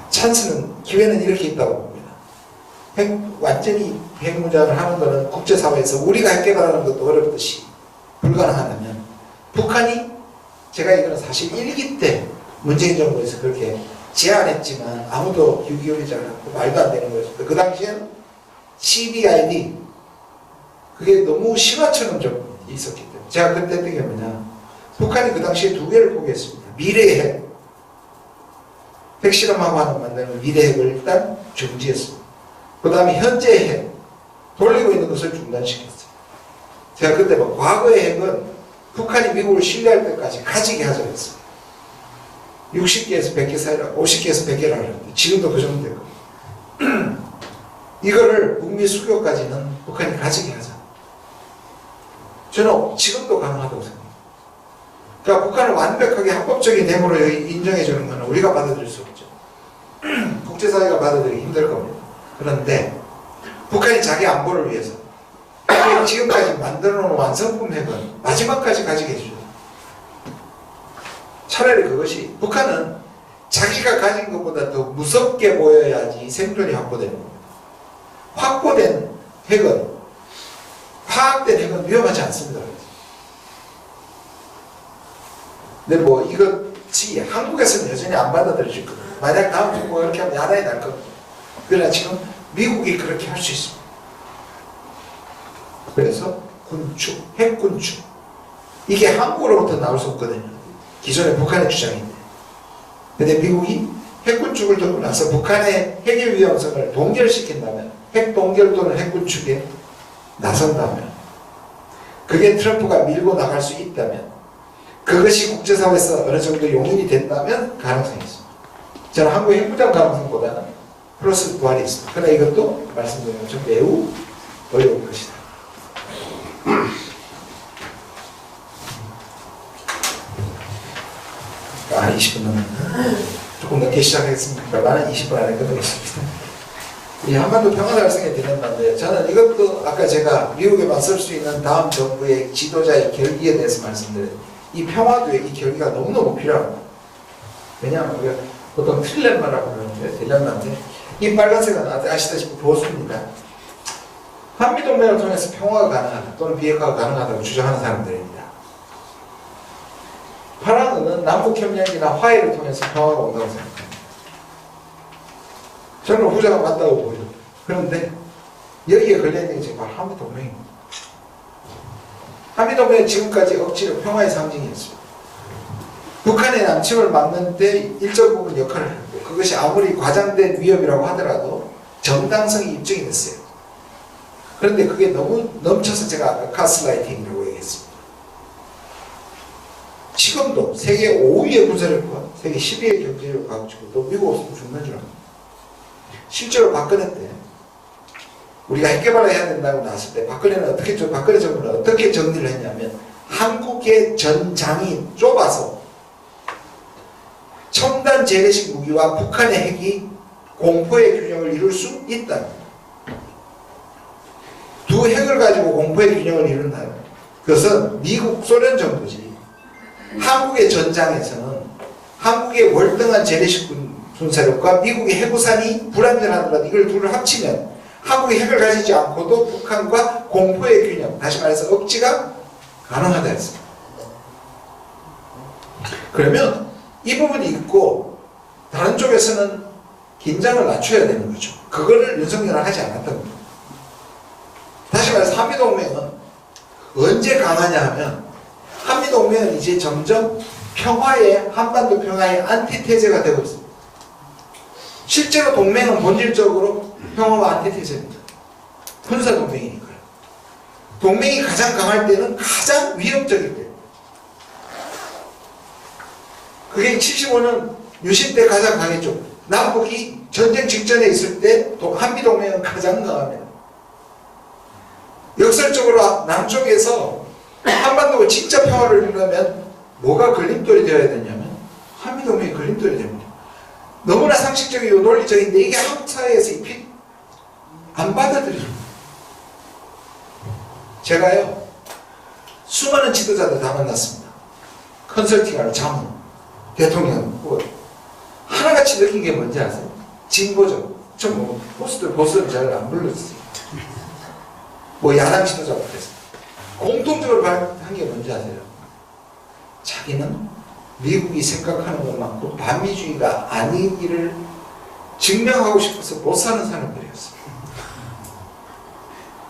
찬스는, 기회는 이렇게 있다고 봅니다. 완전히 핵무장을 하는 것은 국제사회에서 우리가 핵 개발하는 것도 어렵듯이 불가능하다면, 북한이, 제가 이거는 사실 1기 때 문재인 정부에서 그렇게 제안했지만 아무도 귀 기울이지 않았고 말도 안 되는 거였습니다. 그 당시에는 CBID, 그게 너무 신화처럼 좀 있었기 때문에 제가 그때 했던 게 뭐냐, 북한이 그 당시에 두 개를 포기했습니다. 미래의 핵, 핵실험하고 하는 만드는 미래 핵을 일단 중지했습니다. 그 다음에 현재의 핵, 돌리고 있는 것을 중단시켰어요. 제가 그때 뭐 과거의 핵은 북한이 미국을 신뢰할 때까지 가지게 하자고 했어요. 60개에서 100개 사이라 50개에서 100개를 하는데 지금도 그 정도 되고 이거를 북미 수교까지는 북한이 가지게 하자. 저는 지금도 가능하다고 생각합니다. 그러니까 북한을 완벽하게 합법적인 핵으로 인정해 주는 것은 우리가 받아들일 수 없죠. 국제사회가 받아들이기 힘들 겁니다. 그런데 북한이 자기 안보를 위해서 지금까지 만들어 놓은 완성품 핵은 마지막까지 가지게 해주죠. 차라리 그것이, 북한은 자기가 가진 것보다 더 무섭게 보여야지 생존이 확보되는 겁니다. 확보된 핵은, 파악된 핵은 위험하지 않습니다. 근데 뭐 이것이 한국에서는 여전히 안 받아들여질 겁니다. 만약 다음 정부가 그렇게 하면 야단이 날 겁니다. 그러나 지금 미국이 그렇게 할 수 있습니다. 그래서 군축, 핵군축, 이게 한국으로부터 나올 수 없거든요. 기존의 북한의 주장인데. 근데 미국이 핵군축을 들고 나서 북한의 핵의 위험성을 동결시킨다면, 핵 동결 또는 핵군축에 나선다면, 그게 트럼프가 밀고 나갈 수 있다면, 그것이 국제사회에서 어느 정도 용인이 된다면 가능성이 있습니다. 저는 한국의 핵무장 가능성보다는 플러스 부활이 있습니다. 그러나 이것도 말씀드린 것처럼 매우 어려울 것이다. 20분 넘었네. 조금 늦게 시작했습니다. 나는 20분 안에 끝내겠습니다. 이 한반도 평화달성의 딜레마인데, 저는 이것도 아까 제가 미국에만 쓸 수 있는 다음 정부의 지도자의 결기에 대해서 말씀드렸는데, 이 평화도의 이 결기가 너무너무 필요합니다. 왜냐하면 우리가 보통 틸레마라고 그러는데, 딜레마인데, 이 빨간색은 아시다시피 보수입니다. 한미동맹을 통해서 평화가 가능하다 또는 비핵화가 가능하다고 주장하는 사람들입니다. 파란은 남북협력이나 화해를 통해서 평화가 온다고 생각합니다. 저는 후자가 맞다고 보여요. 그런데 여기에 걸려있는 게 지금 바로 한미동맹입니다. 한미동맹은 지금까지 억지로 평화의 상징이었습니다. 북한의 남침을 막는 데 일정 부분 역할을 했고, 그것이 아무리 과장된 위협이라고 하더라도 정당성이 입증이 됐어요. 그런데 그게 너무 넘쳐서 제가 아까 가스라이팅이라고 얘기했습니다. 지금도 세계 5위의 군사력과 세계 10위의 경제력을 가지고 또 미국 없으면 죽는 줄 압니다. 실제로 박근혜 때 우리가 핵개발을 해야 된다고 나왔을 때 박근혜 정부는 어떻게 정리를 했냐면, 한국의 전장이 좁아서 첨단 재래식 무기와 북한의 핵이 공포의 균형을 이룰 수 있다. 두 핵을 가지고 공포의 균형을 이룬다면 그것은 미국, 소련 정도지. 한국의 전장에서는 한국의 월등한 재래식 군사력과 미국의 해구산이 불안전하더라도 이걸 둘을 합치면 한국이 핵을 가지지 않고도 북한과 공포의 균형, 다시 말해서 억지가 가능하다 했습니다. 그러면 이 부분이 있고 다른 쪽에서는 긴장을 낮춰야 되는 거죠. 그거를 윤석열은 하지 않았던 겁니다. 다시 말해서 한미동맹은 언제 강하냐 하면, 한미동맹은 이제 점점 평화의, 한반도 평화의 안티테제가 되고 있습니다. 실제로 동맹은 본질적으로 평화와 안티테제입니다. 군사동맹이니까요. 동맹이 가장 강할 때는 가장 위협적일 때. 그게 75년 유신 때 가장 강했죠. 남북이 전쟁 직전에 있을 때 한미동맹은 가장 강합니다. 역설적으로 남쪽에서 한반도가 진짜 평화를 이루려면 뭐가 걸림돌이 되어야 되냐면 한미동맹이 걸림돌이 됩니다. 너무나 상식적이고 논리적인데 이게 한국 사회에서 안 받아들여집니다. 제가요, 수많은 지도자들 다 만났습니다. 컨설팅하는 자문, 대통령, 뭐 하나같이 느낀 게 뭔지 아세요? 진보죠. 저 뭐 보스를 잘 안 불렀어요. 뭐 야당 지도자부터 해서 공통적으로 한 게 뭔지 아세요? 자기는 미국이 생각하는 것만큼 반미주의가 아니기를 증명하고 싶어서 못 사는 사람들이었어요.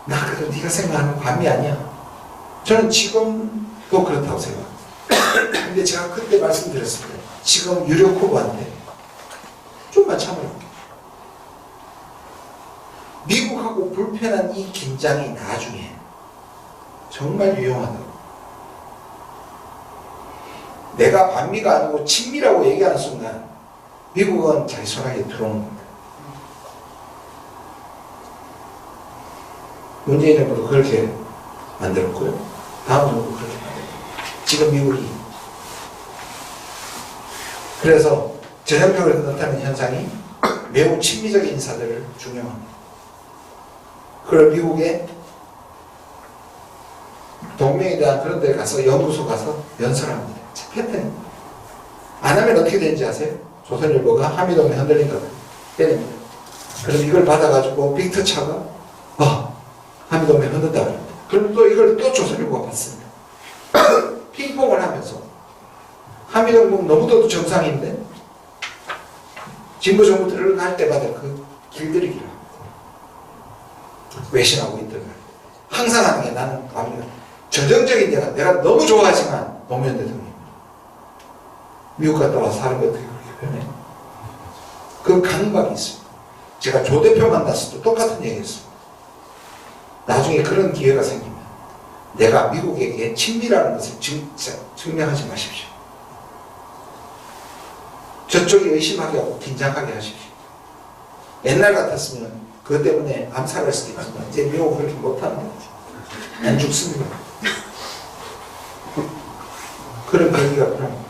나 그래도 네가 생각하는 반미 아니야. 저는 지금도 그렇다고 생각합니다. 근데 제가 그때 말씀드렸을 때 지금 유력 후보한테 좀만 참으라고. 미국하고 불편한 이 긴장이 나중에 정말 유용하다고. 내가 반미가 아니고 친미라고 얘기하는 순간 미국은 자기 손아귀에 들어오는 겁니다. 문재인 정부도 그렇게 만들었고요. 다음 정부도 그렇게 만들었고요. 지금 미국이 그래서 전형적으로 나타나는 현상이 매우 친미적인 인사들을 중용합니다. 그걸 미국의 동맹에 대한 그런 데 가서 연구소 가서 연설합니다. 패턴입니다. 안 하면 어떻게 되는지 아세요? 조선일보가 한미동맹 흔들린다 때립니다. 그럼 이걸 받아가지고 빅터 차가 한미동맹 흔든다 그럽니다. 그럼 또 이걸 또 조선일보가 받습니다. 핑퐁을 하면서 한미동맹 너무도 정상인데 진보 정부 들어갈 때마다 그 길들이기를 합니다. 외신하고 있더라. 항상 하는 게 나는 저정적인 내가 너무 좋아하지만 노무현 대통령 미국 갔다 와서 하는 게 어떻게 그렇게 변해? 그 강박이 있습니다. 제가 조 대표 만났을 때 똑같은 얘기 했습니다. 나중에 그런 기회가 생기면 내가 미국에게 친미라는 것을 증명하지 마십시오. 저쪽이 의심하게 하고 긴장하게 하십시오. 옛날 같았으면 그것 때문에 암살할 수도 있지만 이제 미국은 그렇게 못하는 거지. 안 죽습니다. 그런 계기가 필요합니다.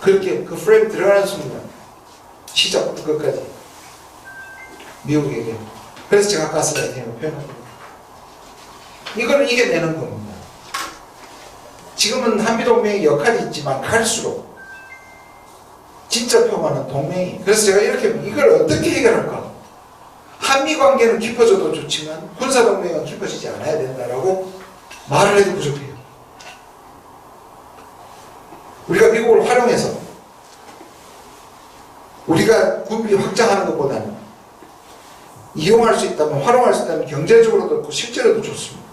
그렇게 그 프레임 들어가는 순간 시작부터 끝까지 미국에게 그래서 제가 가스라이팅을 표현합니다. 이걸 이겨내는 겁니다. 지금은 한미동맹의 역할이 있지만 갈수록 진짜 평화는 동맹이 그래서 제가 이렇게 이걸 어떻게 해결할까? 한미관계는 깊어져도 좋지만 군사동맹은 깊어지지 않아야 된다라고 말을 해도 부족해요. 우리가 미국을 활용해서 우리가 군비 확장하는 것보다는 이용할 수 있다면 활용할 수 있다면 경제적으로도 그렇고 실제로도 좋습니다.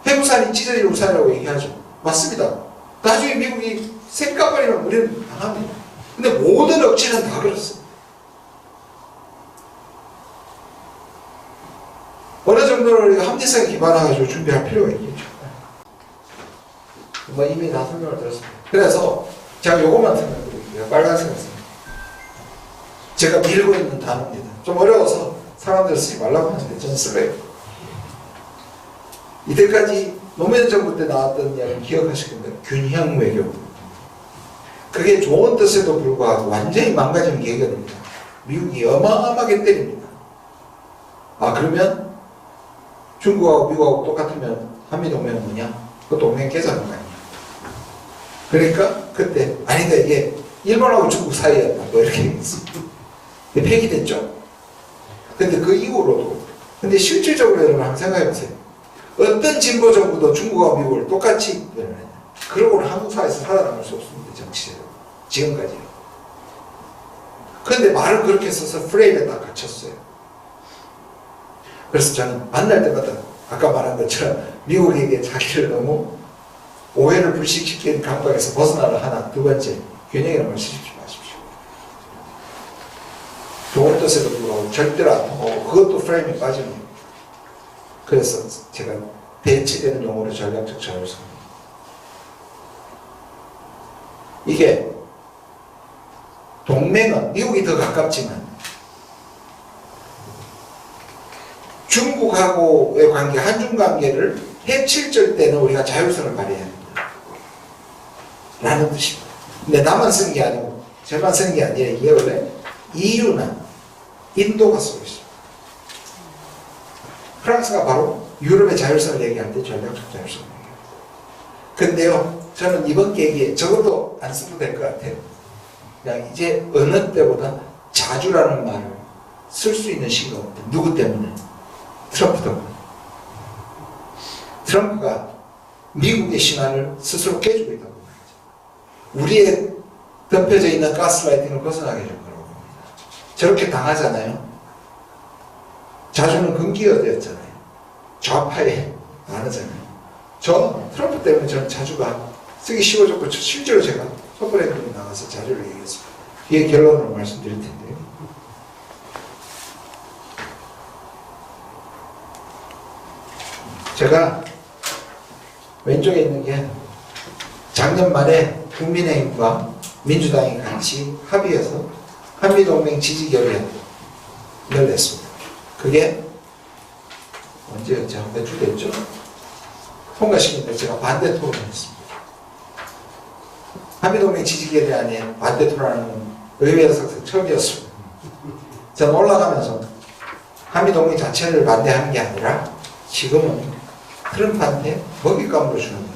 해우산이 찢어질 우산이라고 얘기하죠. 맞습니다. 나중에 미국이 쇳까버리면 우리는 당합니다. 근데 모든 억지는 다 그렇습니다. 어느 정도로 우리가 합리성에 기반해가지고 준비할 필요가 있겠죠. 뭐 이미 다 설명을 드렸습니다. 그래서 제가 요것만 설명드릴게요. 빨간색은 제가 밀고 있는 단어입니다. 좀 어려워서 사람들 쓰지 말라고 하는데 저는 쓸래요. 이때까지 노무현 정부 때 나왔던 이야기 기억하실 겁니다. 균형 외교. 그게 좋은 뜻에도 불구하고 완전히 망가지는 계기가 됩니다. 미국이 어마어마하게 때립니다. 그러면 중국하고 미국하고 똑같으면 한미동맹은 뭐냐? 그 동맹 깨자는 거 아니냐? 그러니까 그때 아니다 이게 일본하고 중국 사이였다 뭐 이렇게 얘기했습니다. 폐기됐죠. 근데 그 이후로도 근데 실질적으로 여러분 한번 생각해보세요. 어떤 진보 정부도 중국과 미국을 똑같이 변호했냐. 그러고는 한국 사회에서 살아남을 수 없습니다. 정치적으로. 지금까지요. 그런데 말을 그렇게 써서 프레임에 딱 갇혔어요. 그래서 저는 만날 때마다 아까 말한 것처럼 미국에게 자기를 너무 오해를 불식시키는 강박에서 벗어나라 하나. 두 번째, 균형이라는 말 쓰지 마십시오. 좋은 뜻에도 불구하고 절대로 안 통하고 그것도 프레임에 빠지는 거예요. 그래서 제가 대치되는 용어로 전략적 자율성입니다. 이게 동맹은 미국이 더 가깝지만 중국하고의 관계, 한중 관계를 해칠 때는 우리가 자율성을 발휘해야 합니다. 라는 뜻입니다. 근데 나만 쓰는 게 아니고 저만 쓰는 게 아니라 이게 원래 EU나 인도가 쓰고 있습니다. 프랑스가 바로 유럽의 자율성을 얘기할 때 전략적 자율성을 얘기해요. 근데요, 저는 이번 계기에 적어도 안 써도 될 것 같아요. 그냥 이제 어느 때보다 자주라는 말을 쓸 수 있는 시기가 없다. 누구 때문에? 트럼프 때문에. 트럼프가 미국의 신화를 스스로 깨주고 있다고 말이죠. 우리의 덮여져 있는 가스라이팅을 벗어나게 해줄 거라고 봅니다. 저렇게 당하잖아요. 자주는 근기가 되었잖아요. 좌파에 나누잖아요. 트럼프 때문에 저는 자주가 쓰기 쉬워졌고, 실제로 제가 소프레임에 나가서 자주를 얘기했습니다. 이게 결론으로 말씀드릴 텐데요. 제가 왼쪽에 있는 게 작년 말에 국민의힘과 민주당이 같이 합의해서 한미동맹 지지 결의안을 냈습니다. 그게 언제였죠? 몇 주 됐죠? 통과시키는데 제가 반대 토론을 했습니다. 한미동맹 지지 결의안에 반대 토론하는 의회에서 처음이었습니다. 저는 올라가면서 한미동맹 자체를 반대하는 게 아니라 지금은 트럼프한테 먹잇감으로 주는 거예요.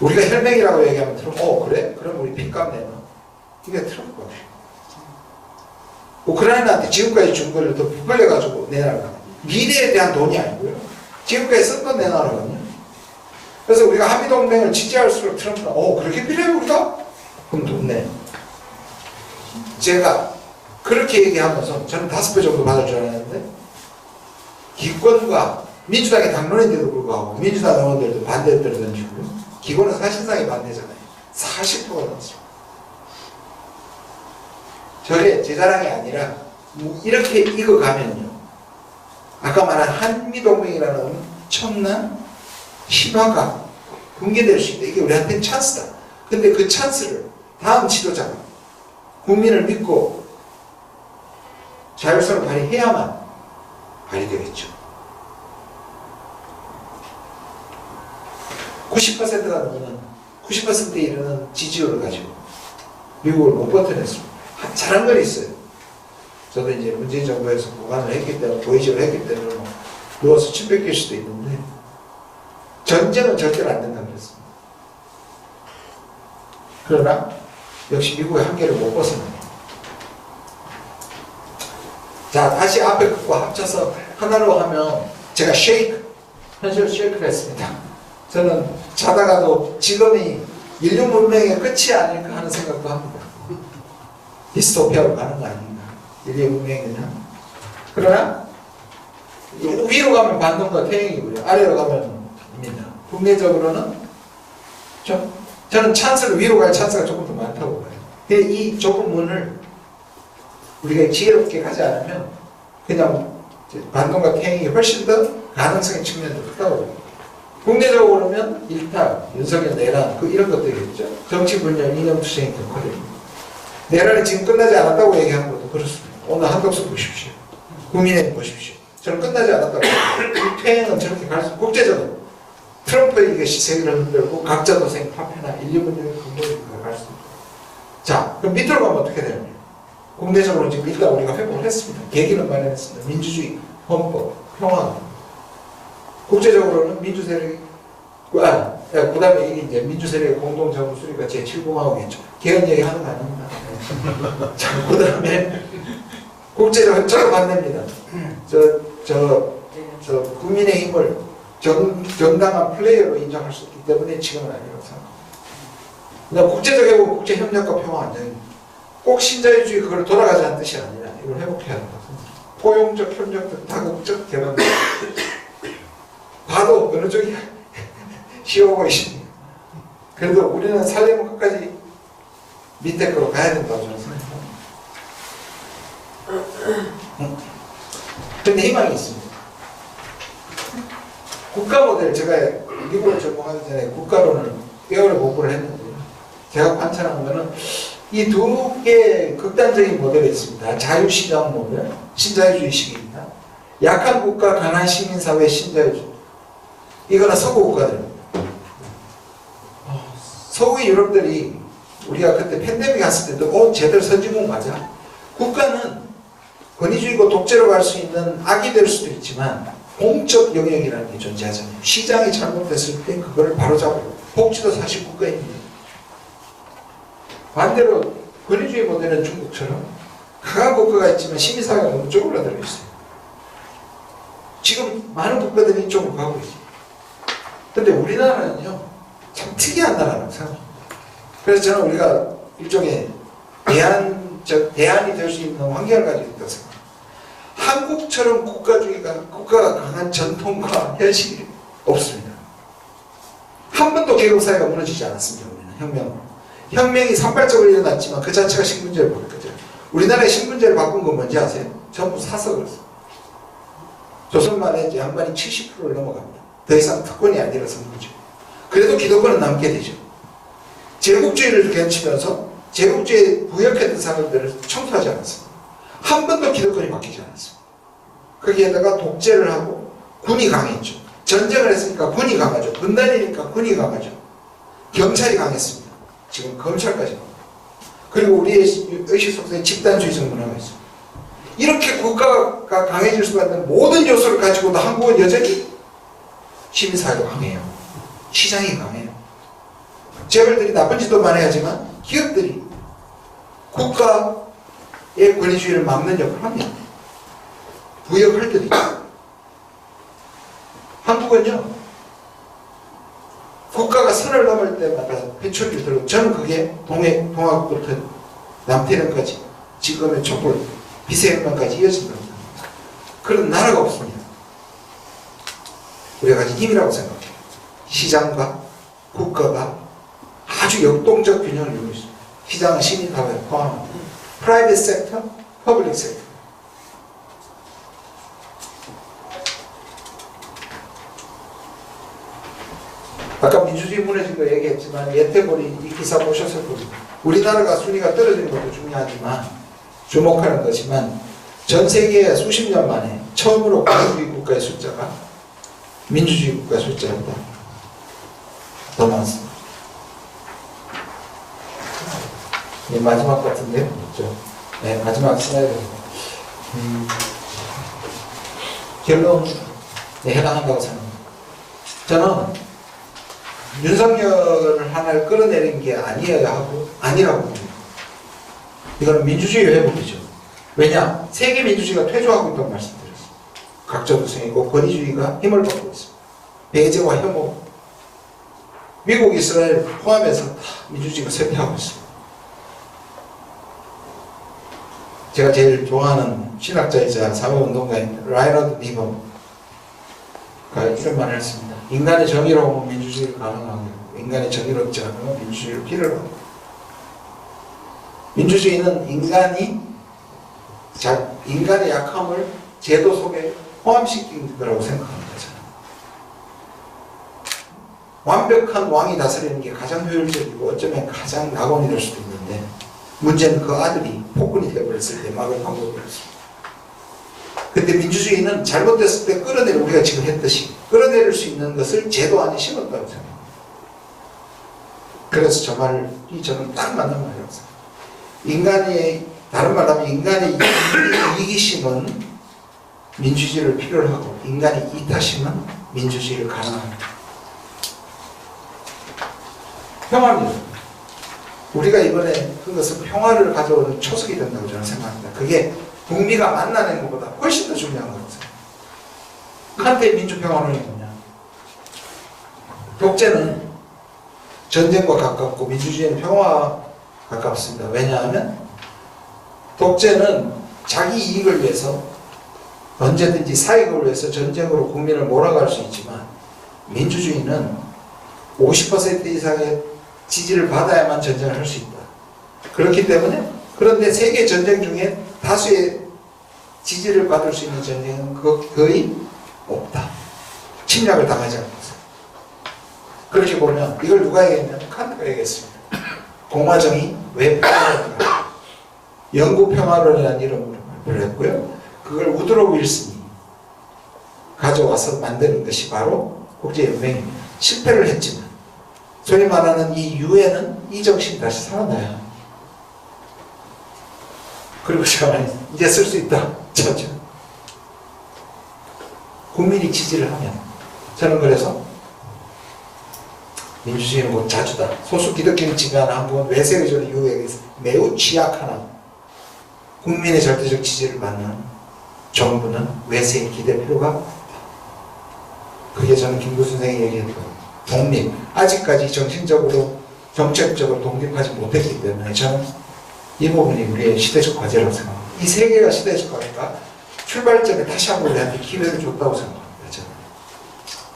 우리가 혈맹이라고 얘기하면 트럼프, 그래? 그럼 우리 빚감 내놔. 이게 트럼프가 우크라이나한테 지금까지 준 거를 더 부풀려가지고 내놔라. 미래에 대한 돈이 아니고요. 지금까지 쓴 건 내놔라거든요. 그래서 우리가 한미동맹을 지지할수록 트럼프는 그렇게 필요해 우리가? 그럼 돈 내. 제가 그렇게 얘기하면서 저는 5배 정도 받을 줄 알았는데 기권과 민주당의 당론인데도 불구하고 민주당 의원들도 반대했던 식으로 기권은 사실상의 반대잖아요. 40%가 넘었습니다. 제 자랑이 아니라 이렇게 익어가면요, 아까 말한 한미동맹이라는 엄청난 신화가 붕괴될 수 있다. 이게 우리한테는 찬스다. 근데 그 찬스를 다음 지도자가 국민을 믿고 자율성을 발휘해야만 발휘되겠죠. 90%가 넘는 90%에 이르는 지지율을 가지고 미국을 못 버텨냈습니다. 잘한 건 있어요. 저도 이제 문재인 정부에서 보관을 했기 때문에, 보이지를 했기 때문에 누워서 침 뱉길 수도 있는데, 전쟁은 절대로 안 된다고 그랬습니다. 그러나 역시 미국의 한계를 못 벗어납니다. 자, 다시 앞에 것과 합쳐서 하나로 하면 제가 현실 쉐이크를 했습니다. 저는 자다가도 지금이 인류 문명의 끝이 아닐까 하는 생각도 합니다. 디스토피아로 가는 거 아닌가. 인류 문명이 그냥. 그러나 위로 가면 반동과 태행이고요. 아래로 가면 입니다. 국내적으로는 저는 찬스를 위로 갈 찬스가 조금 더 많다고 봐요. 근데 이 좁은 문을 우리가 지혜롭게 가지 않으면 그냥 반동과 태행이 훨씬 더 가능성의 측면이 더 크다고 봐요. 국내적으로 보면 일탈, 윤석열 내란, 이런 것들이겠죠. 정치 분열, 이념 투쟁이 더 커요. 내란이 지금 끝나지 않았다고 얘기하는 것도 그렇습니다. 오늘 한덕수 보십시오. 국민의힘 보십시오. 저는 끝나지 않았다고 이 퇴행은 저렇게 갈수록 국제적으로 트럼프의 이것이 세계를 흔들고 각자 도생, 파편화, 인류 문명의 근본으로 갈 수 있다. 자, 그럼 밑으로 가면 어떻게 되느냐? 국내적으로 지금 일단 우리가 회복을 했습니다. 계기는 마련했습니다. 민주주의, 헌법, 평화. 국제적으로는 민주세력이, 그 다음에 이게 이제 민주세력의 공동정부 수립과 제7공화국이죠. 개헌 얘기하는 거 아닙니다. 자, 그 다음에 국제적으로 저도 반대입니다. 국민의힘을 정당한 플레이어로 인정할 수 있기 때문에 지금은 아니라고 생각합니다. 국제적 회복, 국제 협력과 평화 안정입니다. 꼭 신자유주의 그걸 돌아가자는 뜻이 아니라 이걸 회복해야 한다고 생각합니다. 포용적, 협력적, 다국적 개방. 봐도 어느 쪽이 쉬워 보이십니다. 그래도 우리는 살려면 끝까지 밑에 거로 가야 된다고 저는 생각합니다. 근데 희망이 있습니다. 국가 모델, 제가 미국을 전공하기 전에 국가론을 꽤 오래 공부를 했는데요. 제가 관찰한 거는 이 두 개의 극단적인 모델이 있습니다. 자유시장 모델, 신자유주의식입니다. 약한 국가, 강한 시민사회, 신자유주의. 이거는 서구 국가들입니다. 서구의 유럽들이 우리가 그때 팬데믹 갔을 때도 제대로 선진국 맞아. 국가는 권위주의고 독재로 갈 수 있는 악이 될 수도 있지만 공적 영역이라는 게 존재하잖아요. 시장이 잘못됐을 때 그거를 바로잡고 복지도 사실 국가입니다. 반대로 권위주의 모델은 중국처럼 강한 국가가 있지만 시민사회가 너무 쪼그라들어 있어요. 지금 많은 국가들이 이쪽으로 가고 있어요. 근데 우리나라는요, 참 특이한 나라라고 생각합니다. 그래서 저는 우리가 일종의 대안이 될 수 있는 환경을 가지고 있다고 생각합니다. 한국처럼 국가가 강한 전통과 현실이 없습니다. 한 번도 계급사회가 무너지지 않았습니다. 우리는 혁명이 산발적으로 일어났지만 그 자체가 신분제를 바꿨죠. 우리나라의 신분제를 바꾼 건 뭔지 아세요? 전부 사서 그랬어요. 조선 말에 이제 양반이 70%를 넘어갑니다. 더 이상 특권이 아니라서는 거죠. 그래도 기득권은 남게 되죠. 제국주의를 견치면서 제국주의에 부역했던 사람들을 청소하지 않았습니다. 한 번도 기득권이 바뀌지 않았습니다. 거기에다가 독재를 하고 군이 강했죠. 전쟁을 했으니까 군이 강하죠. 분단이니까 군이 강하죠. 경찰이 강했습니다. 지금 검찰까지. 그리고 우리의 의식 속에 집단주의적 문화가 있습니다. 이렇게 국가가 강해질 수가 있는 모든 요소를 가지고도 한국은 여전히 시민사회가 강해요. 시장이 강해요. 재벌들이 나쁜 짓도 많이 하지만 기업들이 국가의 권위주의를 막는 역할을 합니다. 부역할 때도 있죠. 한국은요, 국가가 선을 넘을 때마다 회초리를 들고, 저는 그게 동학부터 남태령까지 지금의 촛불 비세혁명까지 이어진다고 생각합니다. 그런 나라가 없습니다. 우리가 가진 힘이라고 생각해요. 시장과 국가가 아주 역동적 균형을 이루고 있습니다. 시장은 시민사회를 포함합니다. 프라이빗 섹터, 퍼블릭 섹터. 아까 민주주의 무너진 거 얘기했지만 예태보리 이 기사 보셨을 겁니다. 우리나라가 순위가 떨어지는 것도 중요하지만 주목하는 것이지만 전 세계에 수십 년 만에 처음으로 권위주의 국가의 숫자가 민주주의 국가의 숫자보다 더 많습니다. 네, 마지막 같은데요? 그렇죠? 네, 마지막 슬라이드입니다. 결론에 해당한다고 생각합니다. 저는 윤석열을 하나를 끌어내린 게 아니라고 봅니다. 이거는 민주주의 회복이죠. 왜냐? 세계 민주주의가 퇴조하고 있다고 말씀드렸습니다. 각자부성이고 권위주의가 힘을 받고 있습니다. 배제와 혐오, 미국, 이스라엘 포함해서 다 민주주의가 쇠퇴하고 있습니다. 제가 제일 좋아하는 신학자이자 사회운동가인 라이너드 니버가 이런 말을 했습니다. 인간의 정의로움은 민주주의를 가능하고 인간의 정의롭지 않으면 민주주의를 필요로 합니다. 민주주의는 인간의 약함을 제도 속에 포함시킨 거라고 생각합니다. 저는. 완벽한 왕이 다스리는 게 가장 효율적이고 어쩌면 가장 낙원이 될 수도 있는데 문제는 그 아들이 폭군이 되어버렸을 때 막을 방법이 없습니다. 근데 민주주의는 잘못됐을 때 우리가 지금 했듯이 끌어내릴 수 있는 것을 제도 안에 심었다고 생각합니다. 그래서 저 말이 저는 딱 맞는 말이라고 생각합니다. 다른 말로 하면 인간의 이기심은 민주주의를 필요로 하고 인간의 이타심은 민주주의를 가능합니다. 평화입니다. 우리가 이번에 그것은 평화를 가져오는 초석이 된다고 저는 생각합니다. 그게 북미가 만나는 것보다 훨씬 더 중요한 거라고 생각합니다. 칸트의 민주평화론이 뭐냐? 독재는 전쟁과 가깝고 민주주의는 평화와 가깝습니다. 왜냐하면 독재는 자기 이익을 위해서 언제든지 사익을 위해서 전쟁으로 국민을 몰아갈 수 있지만 민주주의는 50% 이상의 지지를 받아야만 전쟁을 할 수 있다. 그렇기 때문에 그런데 세계 전쟁 중에 다수의 지지를 받을 수 있는 전쟁은 거의 없다. 침략을 당하지 않고 있어요. 그렇게 보면 이걸 누가 얘기했냐면 칸트가 얘기했습니다. 공화정이 왜 평화론인가? 영구 평화론이라는 이름으로 발표를 했고요. 그걸 우드로 윌슨이 가져와서 만드는 것이 바로 국제연맹입니다. 실패를 했지만 소위 말하는 이 유엔은 이 정신이 다시 살아나야 합니다. 그리고 제가 이제 쓸 수 있다. 국민이 지지를 하면 저는 그래서 민주주의는 뭐 자주다. 소수 기득권이 지배하는 한국은 외세 의존의 유혹에 매우 취약하나 국민의 절대적 지지를 받는 정부는 외세에 기댈 필요가 없다. 그게 저는 김구 선생이 얘기했던 독립. 아직까지 정신적으로 정책적으로 독립하지 못했기 때문에 저는 이 부분이 우리의 시대적 과제라고 생각합니다. 이 세 개가 시대적 과제가 출발점에 다시 한번 우리한테 기회를 줬다고 생각합니다. 저는.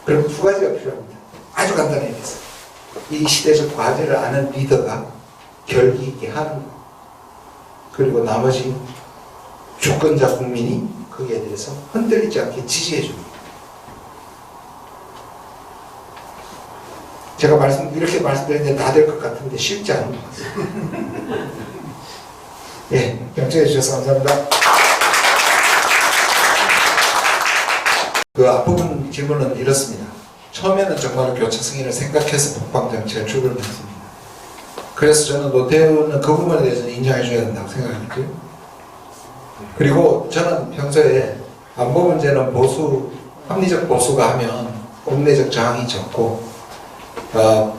그리고 두 가지가 필요합니다. 아주 간단히 얘기해서 이 시대적 과제를 아는 리더가 결기 있게 하는 것. 그리고 나머지 주권자 국민이 거기에 대해서 흔들리지 않게 지지해 줍니다. 제가 이렇게 말씀드렸는데 다 될 것 같은데 쉽지 않은 것 같습니다. 예, 경청해 주셔서 감사합니다. 그 앞부분 질문은 이렇습니다. 처음에는 정말 교차 승인을 생각해서 북방 정책을 출범했습니다. 그래서 저는 노태우는 그 부분에 대해서는 인정해 줘야 된다고 생각했고요. 그리고 저는 평소에 안보 문제는 합리적 보수가 하면 국내적 저항이 적고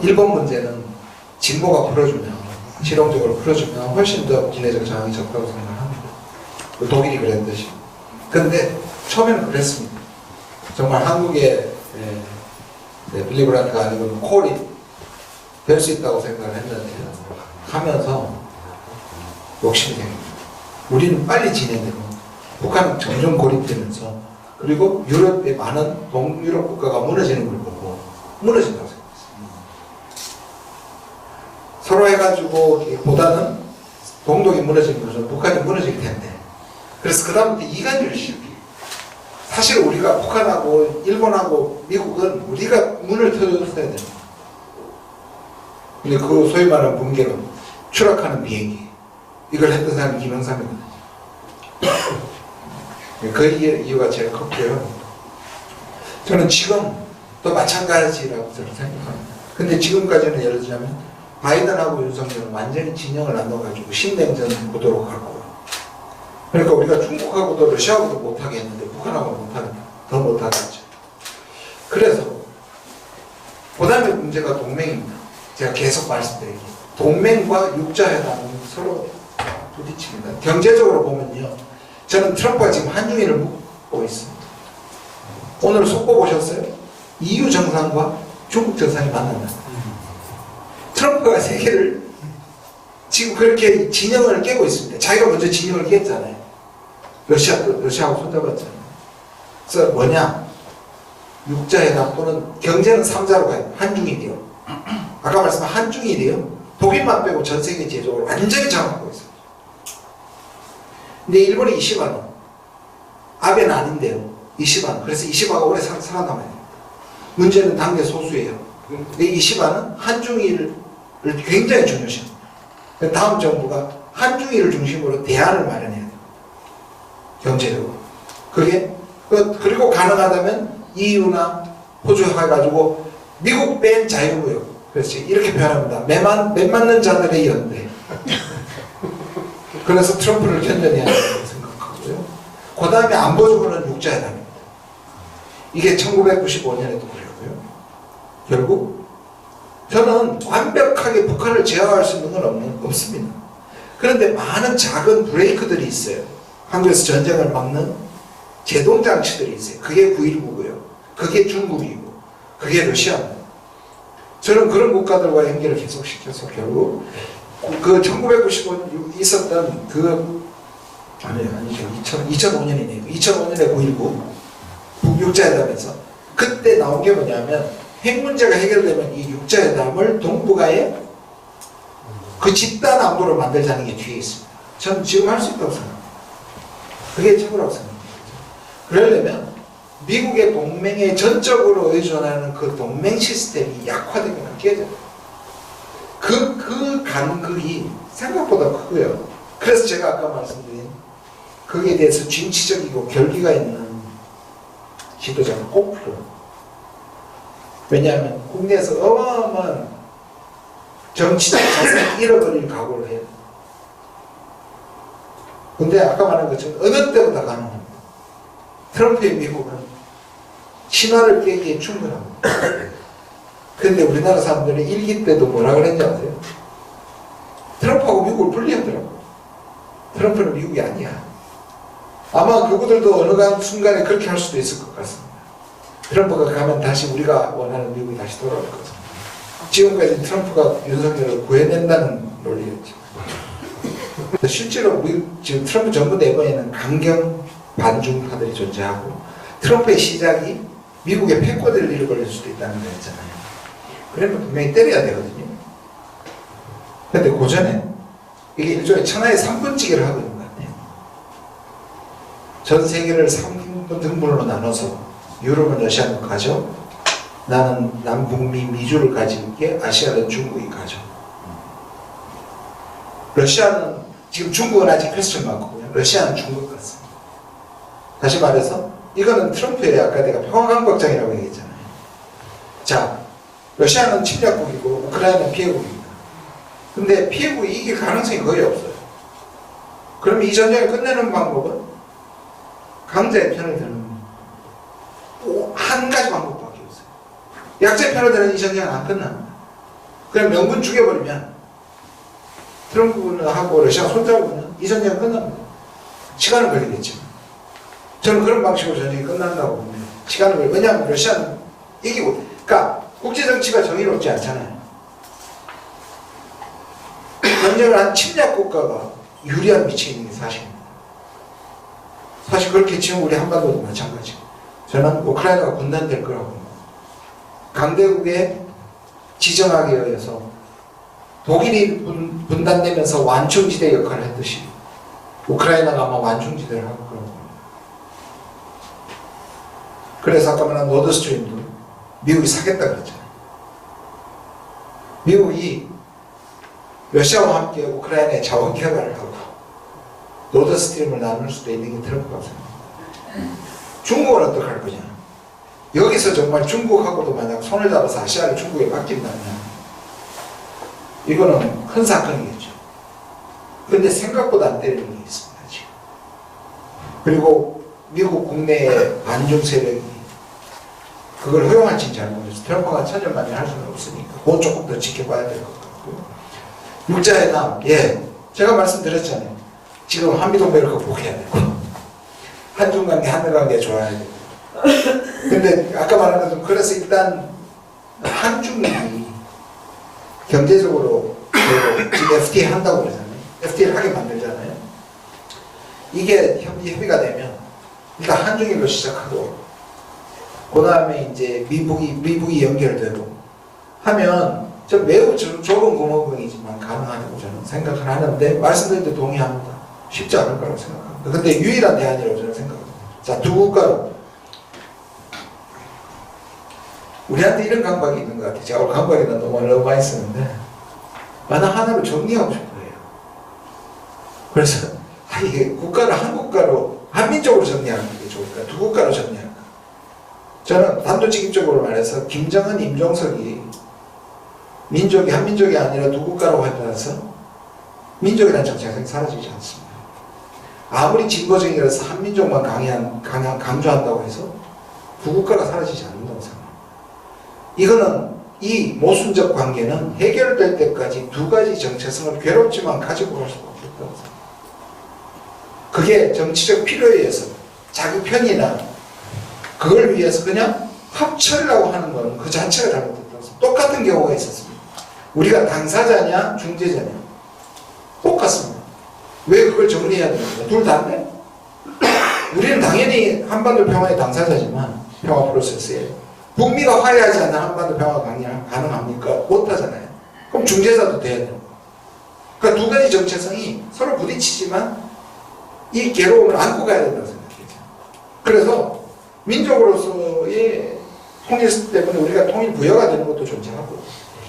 일본 문제는 진보가 풀어주면 실용적으로 풀어주면 훨씬 더 국내적 저항이 적다고 생각합니다. 독일이 그랬듯이. 근데 처음에는 그랬습니다. 정말 한국의 빌리브란트가 아니고 콜이 될 수 있다고 생각을 했는데 하면서 욕심이 생깁니다. 우리는 빨리 진행되고 북한은 점점 고립되면서 그리고 유럽의 많은 동유럽 국가가 무너지는 걸 보고 무너진다고 생각했습니다. 서로 해가지고 보다는 동독이 무너지는 것은 북한이 무너질 텐데 그래서 그 다음부터 이간질을 시작해요. 사실 우리가 북한하고 일본하고 미국은 우리가 문을 터줬어야 됩니다. 근데 그 소위 말하는 붕괴론 추락하는 비행기 이걸 했던 사람이 김영삼이거든요. 그 이유가 제일 컸고요. 저는 지금도 마찬가지라고 저는 생각합니다. 근데 지금까지는 예를 들자면 바이든하고 윤석열은 완전히 진영을 나눠가지고 신냉전 구도로 가고 그러니까 우리가 중국하고도 러시아하고도 못하게 했는데 북한하고 못하니까 더 못하겠죠. 그래서 그 다음에 문제가 동맹입니다. 제가 계속 말씀드릴게요. 동맹과 육자회담은 서로 부딪힙니다. 경제적으로 보면요. 저는 트럼프가 지금 한중일을 묶고 있습니다. 오늘 속보 보셨어요? EU 정상과 중국 정상이 만난다. 트럼프가 세계를 지금 그렇게 진영을 깨고 있습니다. 자기가 먼저 진영을 깼잖아요. 러시아하고 손잡았잖아요. 그래서 뭐냐? 육자회담 또는 경제는 3자로 가요. 한중일이요. 아까 말씀한 한중일이요. 독일만 빼고 전 세계 제조를 완전히 장악하고 있어요. 근데 일본이 이시바는 아베는 아닌데요. 이시바는. 그래서 이시바가 오래 살아남아야 됩니다. 문제는 당내 소수예요. 근데 이시바는 한중일을 굉장히 중요시합니다. 다음 정부가 한중일을 중심으로 대안을 마련해야 돼요. 경제적으로. 그리고 가능하다면 EU나 호주해가지고 미국 뺀 자유무역. 그렇지. 이렇게 표현합니다. 매 맞는 자들의 연대. 그래서 트럼프를 견뎌내야 된다고 생각하고요. 그 다음에 안보적으로는 육자회담입니다. 이게 1995년에도 그랬고요. 결국 저는 완벽하게 북한을 제어할 수 있는 건 없습니다. 그런데 많은 작은 브레이크들이 있어요. 한국에서 전쟁을 막는 제동장치들이 있어요. 그게 9.19고요. 그게 중국이고 그게 러시아입니다. 저는 그런 국가들과 연결을 계속 시켜서 결국 그 1995년 있었던 아니죠. 2005년이네요. 2005년에 9.19 육자회담에서 그때 나온 게 뭐냐면 핵 문제가 해결되면 이 육자회담을 동북아에 그 집단 안보를 만들자는 게 뒤에 있습니다. 저는 지금 할 수 있다고 생각합니다. 그게 최고라고 생각합니다. 그러려면 미국의 동맹에 전적으로 의존하는 그 동맹 시스템이 약화되거나 깨져요. 그 간극이 생각보다 크고요. 그래서 제가 아까 말씀드린 거기에 대해서 진취적이고 결기가 있는 지도자가 꼭 필요해요. 왜냐하면 국내에서 어마어마한 정치적 자산을 잃어버릴 각오를 해요. 근데 아까 말한 것처럼 어느 때보다 가능합니다. 트럼프의 미국은 신화를 깨기에 충분합니다. 그런데 우리나라 사람들은 일기 때도 뭐라 그랬는지 아세요? 트럼프하고 미국을 분리하더라고요. 트럼프는 미국이 아니야. 아마 그분들도 어느 순간에 그렇게 할 수도 있을 것 같습니다. 트럼프가 가면 다시 우리가 원하는 미국이 다시 돌아올 거죠. 지금까지 트럼프가 윤석열을 구해낸다는 논리였죠. 실제로 지금 트럼프 정부 내부에는 강경 반중파들이 존재하고 트럼프의 시작이 미국의 패권을 잃어버릴 수도 있다는 거였잖아요. 그러면 분명히 때려야 되거든요. 근데 고전에 이게 일종의 천하의 3분찌개를 하고 있는 것 같아요. 전 세계를 3분 등분으로 나눠서 유럽은 러시아는 가져, 나는 남북미 미주를 가질게, 아시아는 중국이 가져. 러시아는 지금 중국은 아직 퀘스천 마크고요. 러시아는 중국 같습니다. 다시 말해서 이거는 트럼프의 아까 내가 평화강박장이라고 얘기했잖아요. 자, 러시아는 침략국이고 우크라이나는 피해국입니다. 근데 피해국이 이길 가능성이 거의 없어요. 그럼 이 전쟁을 끝내는 방법은 강자의 편을 드는 한 가지 방법밖에 없어요. 약자의 편을 드는 이 전쟁은 안 끝납니다. 그냥 명분 죽여버리면 트럼프하고 러시아가 손잡으면 이 전쟁은 끝납니다. 시간은 걸리겠지만 저는 그런 방식으로 전쟁이 끝난다고 봅니다. 시간은 걸리고, 왜냐하면 러시아는 이기고, 그러니까 국제정치가 정의롭지 않잖아요. 전쟁을 한 침략 국가가 유리한 위치에 있는 게 사실입니다. 사실 그렇게 치면 우리 한반도도 마찬가지고, 저는 우크라이나가 분단될 거라고 봅니다. 강대국의 지정학에 의해서 독일이 분단되면서 완충지대 역할을 했듯이 우크라이나가 아마 완충지대를 할 거라고 봅니다. 그래서 아까 말한 노드스트림도 미국이 사겠다 그랬잖아요. 미국이 러시아와 함께 우크라이나의 자원 개발을 하고 노드스트림을 나눌 수도 있는 게 트럼프가 생각합니다. 중국은 어떡할 거냐? 여기서 정말 중국하고도 만약 손을 잡아서 아시아를 중국에 맡긴다면 이거는 큰 사건이겠죠. 그런데 생각보다 안 때리는 게 있습니다, 지금. 그리고 미국 국내의 반중 세력이 그걸 허용할지는 잘 모르겠어요. 트럼프가 천년만년 할 수는 없으니까 그건 조금 더 지켜봐야 될 것 같고요. 육자회담, 예, 제가 말씀드렸잖아요. 지금 한미동맹을 극복해야 되고 한중관계, 한미관계 좋아야 되고. 근데 아까 말한 것처럼 그래서 일단 한중이 경제적으로 지금 FTA 한다고 그러잖아요. FTA를 하게 만들잖아요. 이게 협의가 되면 일단 한중일로 시작하고 그 다음에 이제 미북이 연결되고 하면 좀 매우 좁은 구멍이지만 가능하다고 저는 생각을 하는데 말씀드린 데 동의합니다. 쉽지 않을 거라고 생각합니다. 근데 유일한 대안이라고 저는 생각합니다. 자, 두 국가로 우리한테 이런 강박이 있는 것 같아요. 제가 오늘 강박이나 너무 많이 쓰는데 만약 하나로 정리하고 싶어요. 그래서 이게 국가를 한 국가로 한민족으로 정리하는 게 좋을까? 두 국가로 정리할까? 저는 단도직입적으로 말해서 김정은, 임종석이 민족이 한민족이 아니라 두 국가로 하면서 민족이라는 정체성이 사라지지 않습니다. 아무리 진보적이라서 한민족만 강조한다고 해서 두 국가가 사라지지 않는다고 생각합니다. 이거는 이 모순적 관계는 해결될 때까지 두 가지 정체성을 괴롭지만 가지고 갈 수가 없다고 생각합니다. 그게 정치적 필요에 의해서 자기 편이나 그걸 위해서 그냥 합쳐려고 하는 건 그 자체가 잘못됐다고 생각합니다. 똑같은 경우가 있었습니다. 우리가 당사자냐 중재자냐 똑같습니다. 왜 그걸 정리해야 됩니까? 둘 다인데 우리는 당연히 한반도 평화의 당사자지만 평화 프로세스에 북미가 화해하지 않는 한반도 평화 가능합니까? 못하잖아요. 그럼 중재자도 돼야 돼요. 그러니까 두 가지 정체성이 서로 부딪히지만 이 괴로움을 안고 가야 된다고 생각해요. 그래서 민족으로서의 통일 때문에 우리가 통일 부여가 되는 것도 존재하고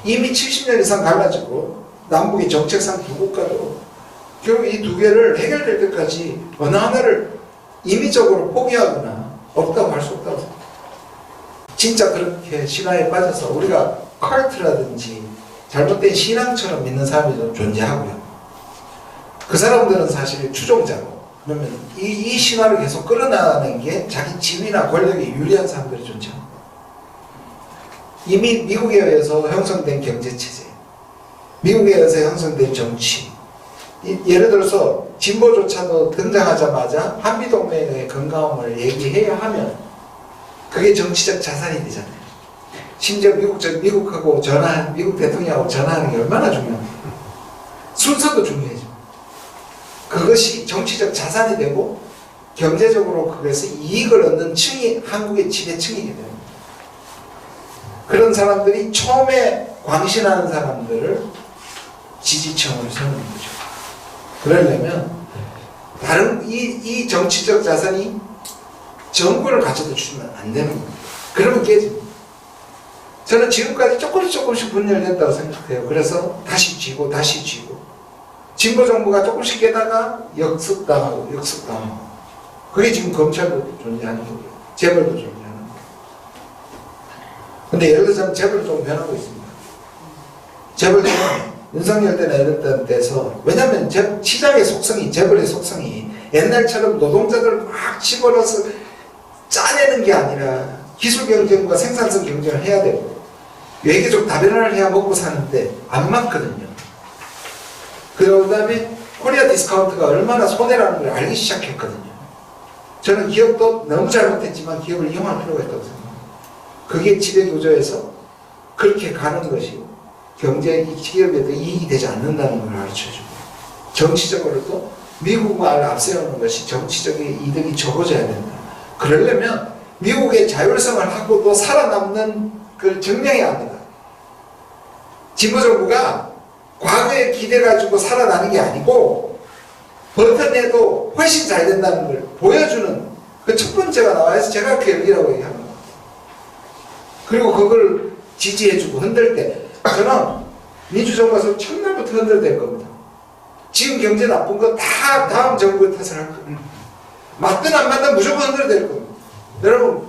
이미 70년 이상 갈라지고 남북이 정책상 두 국가도 결국 이 두 개를 해결될 때까지 어느 하나를 임의적으로 포기하거나 없다고 할 수 없다고 생각합니다. 진짜 그렇게 신화에 빠져서 우리가 컬트라든지 잘못된 신앙처럼 믿는 사람이 좀 존재하고요. 그 사람들은 사실 추종자고 그러면 이 신화를 계속 끌어나가는 게 자기 지위나 권력에 유리한 사람들이 존재합니다. 이미 미국에 의해서 형성된 경제체제, 미국에 의해서 형성된 정치, 예를 들어서 진보조차도 등장하자마자 한미동맹의 건강함을 얘기해야 하면 그게 정치적 자산이 되잖아요. 심지어 미국하고 미국 대통령하고 전화하는 게 얼마나 중요합니까? 순서도 중요해져. 그것이 정치적 자산이 되고 경제적으로 그것에 이익을 얻는 층이 한국의 지배층이게 됩니다. 그런 사람들이 처음에 광신하는 사람들을 지지층으로 세우는 거죠. 그러려면 다른 이 정치적 자산이 정권을 가져다 주면 안 되는 겁니다. 그러면 깨집니다. 저는 지금까지 조금씩 분열된다고 생각해요. 그래서 다시 쥐고 다시 쥐고 진보 정부가 조금씩 깨다가 역습당하고 그게 지금 검찰도 존재하는 거고요. 재벌도 존재하는 거예요. 근데 예를 들어서 재벌도 좀 변하고 있습니다. 재벌도 윤석열 때나 이럴 때서 왜냐하면 시장의 속성이 재벌의 속성이 옛날처럼 노동자들 막 집어넣어서 짜내는 게 아니라 기술 경쟁과 생산성 경쟁을 해야 되고 외교적 다변화를 해야 먹고 사는데 안 맞거든요. 그 다음에 코리아 디스카운트가 얼마나 손해라는 걸 알기 시작했거든요. 저는 기업도 너무 잘못했지만 기업을 이용할 필요가 있다고 생각합니다. 그게 지배구조에서 그렇게 가는 것이 경제 기업에도 이익이 되지 않는다는 걸 가르쳐주고 정치적으로도 미국을 앞세우는 것이 정치적인 이득이 적어져야 된다. 그러려면 미국의 자율성을 하고도 살아남는 걸 증명해야 합니다. 진보정부가 과거에 기대가지고 살아나는 게 아니고 버텨내도 훨씬 잘 된다는 걸 보여주는 그 첫 번째가 나와서 제가 그 얘기라고 얘기합니다. 그리고 그걸 지지해주고 흔들 때 저는 민주정부에서 첫날부터 흔들될 겁니다. 지금 경제 나쁜 거 다 다음 정부의 탓을 할 겁니다. 맞든 안 맞든 무조건 흔들될 겁니다. 여러분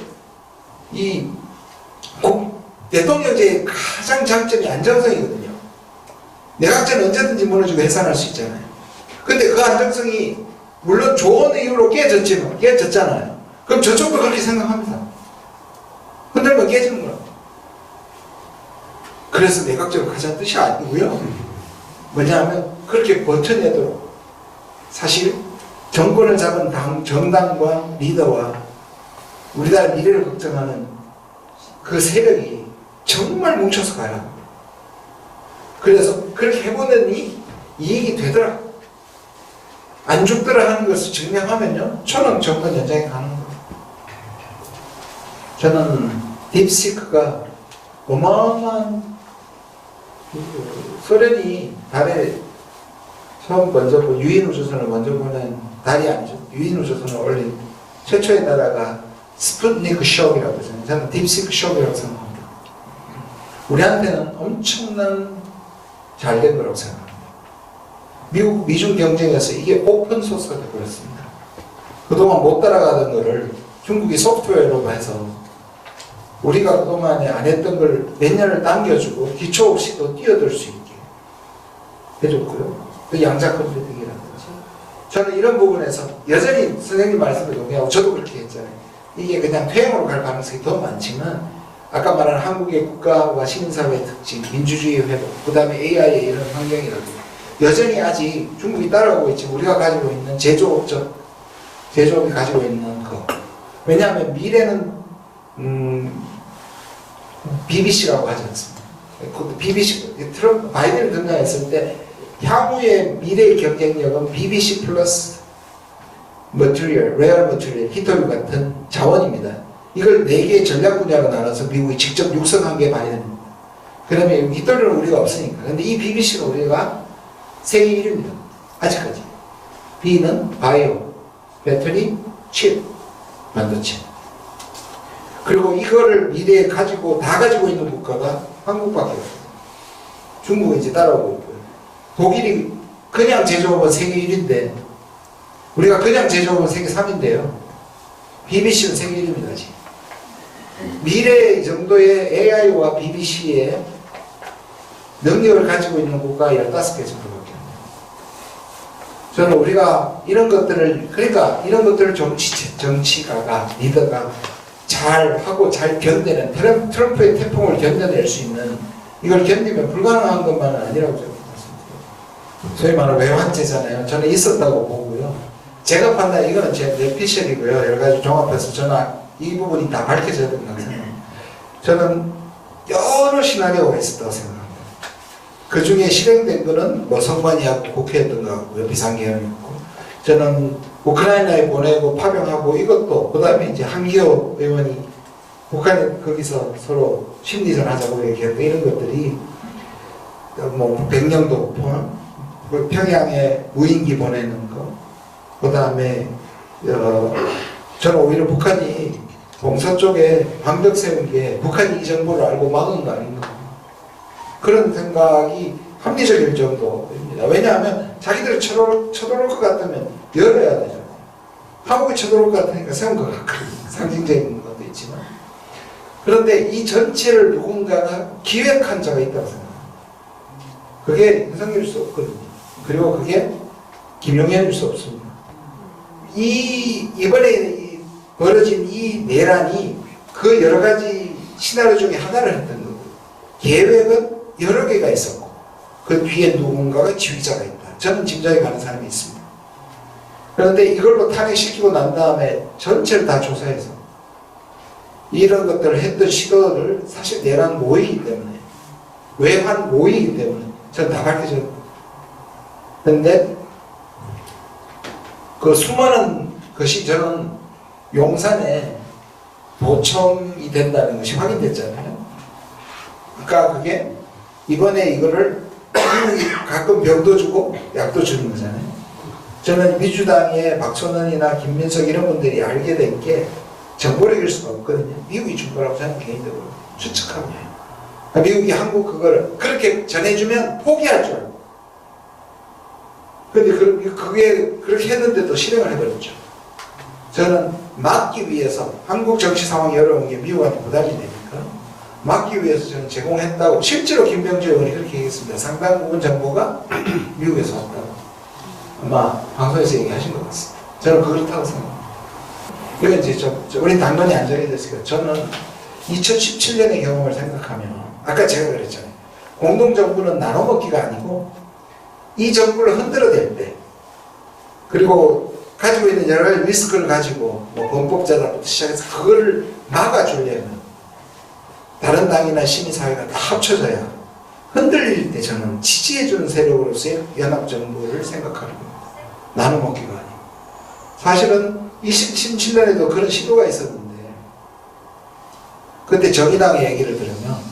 이 대통령제의 가장 장점이 안정성이거든요. 내각제는 언제든지 무너지고 해산할 수 있잖아요. 근데 그 안정성이 물론 좋은 이유로 깨졌잖아요. 그럼 저쪽도 그렇게 생각합니다. 흔들면 깨지는 거예요. 그래서 내각제가 가장 뜻이 아니고요. 뭐냐면 그렇게 버텨내도록 사실 정권을 잡은 정당과 리더와 우리나라 미래를 걱정하는 그 세력이 정말 뭉쳐서 가야 합니다. 그래서 그렇게 해보더니 이익이 되더라. 안 죽더라 하는 것을 증명하면요. 저는 정권 연장에 가는 거예요. 저는 딥시크가 어마어마한 소련이 달에 처음 먼저 유인 우주선을 먼저 보낸 달이 아니죠. 유인 우주선을 올린 최초의 나라가 스푸트니크 쇼크라고 해서 저는 딥시크 쇼크라고 생각합니다. 우리한테는 엄청난 잘된 거라고 생각합니다. 미중 경쟁에서 이게 오픈 소스가 되어버렸습니다. 그동안 못 따라가던 거를 중국이 소프트웨어로 해서 우리가 그동안에 안 했던 걸 몇 년을 당겨주고 기초 없이 또 뛰어들 수 있게 해줬고요. 또 양자 컴퓨팅이라든지 저는 이런 부분에서 여전히 선생님 말씀에 동의하고 저도 그렇게 했잖아요. 이게 그냥 퇴행으로 갈 가능성이 더 많지만 아까 말한 한국의 국가와 시민사회의 특징, 민주주의 회복, 그 다음에 AI의 이런 환경이라든지 여전히 아직 중국이 따라오고 있지만 우리가 가지고 있는 제조업이 가지고 있는 거. 왜냐하면 미래는 BBC라고 하지 않습니다. BBC, 바이든이 등장했을 때 향후의 미래의 경쟁력은 BBC 플러스 머티리얼, 레어 머티리얼, 히토류 같은 자원입니다. 이걸 4개의 전략 분야로 나눠서 미국이 직접 육성한 게 바이든입니다. 그러면 히토류는 우리가 없으니까. 근데 이 BBC는 우리가 세계 1위입니다. 아직까지. B는 바이오, 배터리, 칩, 반도체. 그리고 이거를 미래에 다 가지고 있는 국가가 한국밖에 없어요. 중국은 이제 따라오고 있고요. 독일이 그냥 제조업은 세계 1위인데 우리가 그냥 제조업은 세계 3위인데요. BBC는 세계 1위입니다. 지금. 미래 정도의 AI와 BBC의 능력을 가지고 있는 국가가 15개 정도밖에 안 돼요. 저는 우리가 이런 것들을, 그러니까 이런 것들을 정치가가, 리더가 잘 하고 잘 견뎌낸, 트럼프의 태풍을 견뎌낼 수 있는, 이걸 견디면 불가능한 것만은 아니라고 저는 말씀드려요. 소위 말하는 외환제잖아요. 저는 있었다고 보고요. 제가 판단, 이거는 제 뇌피셜이고요. 여러 가지 종합해서 저는 이 부분이 다 밝혀져야 된다고 생각합니다. 저는 여러 시나리오가 있었다고 생각합니다. 그 중에 실행된 거는 뭐 선관위하고 국회였던 것 같고요. 비상계엄이었고. 저는 우크라이나에 보내고 파병하고 이것도, 그 다음에 이제 한기호 의원이 북한에 거기서 서로 심리전 하자고 얘기했던 이런 것들이 뭐 백령도 평양에 무인기 보내는 거, 그 다음에 저는 오히려 북한이 동서쪽에 방벽 세운 게 북한이 이 정보를 알고 막은 거 아닌가, 그런 생각이 합리적일 정도입니다. 왜냐하면 자기들이 쳐들어올 것 같으면 열어야 되잖아요. 한국이 쳐들어올 것 같으니까 세운 것 같거든요. 상징적인 것도 있지만. 그런데 이 전체를 누군가가 기획한 자가 있다고 생각합니다. 그게 윤석열일 수 없거든요. 그리고 그게 김용현일 수 없습니다. 이번에 벌어진 이 내란이 그 여러 가지 시나리오 중에 하나를 했던 거고, 계획은 여러 개가 있었고, 그 뒤에 누군가가 지휘자가 있다. 저는 짐작이 가는 사람이 있습니다. 그런데 이걸로 탄핵시키고 난 다음에 전체를 다 조사해서 이런 것들을 했던 시도를, 사실 내란 모의이기 때문에, 외환 모의이기 때문에 저는 다 밝혀져요. 그런데 그 수많은 것이 저는 용산에 도청이 된다는 것이 확인됐잖아요. 그러니까 그게 이번에 이거를 가끔 병도 주고 약도 주는 거잖아요. 저는 민주당의 박선원이나 김민석 이런 분들이 알게 된 게 정보를 이길 수가 없거든요. 미국이 준 거라고 저는 개인적으로 추측합니다. 미국이 한국 그걸 그렇게 전해주면 포기할 줄 알고. 그런데 그게 그렇게 했는데도 실행을 해버렸죠. 저는 막기 위해서, 한국 정치 상황이 어려운 게 미국한테 부담이 되니까 막기 위해서 저는 제공했다고, 실제로 김병주 의원이 그렇게 얘기했습니다. 상당 부분 정보가 미국에서 왔다고. 아마 방송에서 얘기하신 것 같습니다. 저는 그렇다고 생각합니다. 이건 이제 우리 당론이 안 정해졌으니까, 저는 2017년의 경험을 생각하면, 아까 제가 그랬잖아요. 공동정부는 나눠먹기가 아니고 이 정부를 흔들어댈 때, 그리고 가지고 있는 여러 가지 리스크를 가지고 뭐 범법자들부터 시작해서 그거를 막아주려면 다른 당이나 시민사회가 다 합쳐져야, 흔들릴 때 저는 지지해주는 세력으로서의 연합정부를 생각하는 겁니다. 나눠먹기가 아니고. 사실은 2017년에도 그런 시도가 있었는데, 그때 정의당의 얘기를 들으면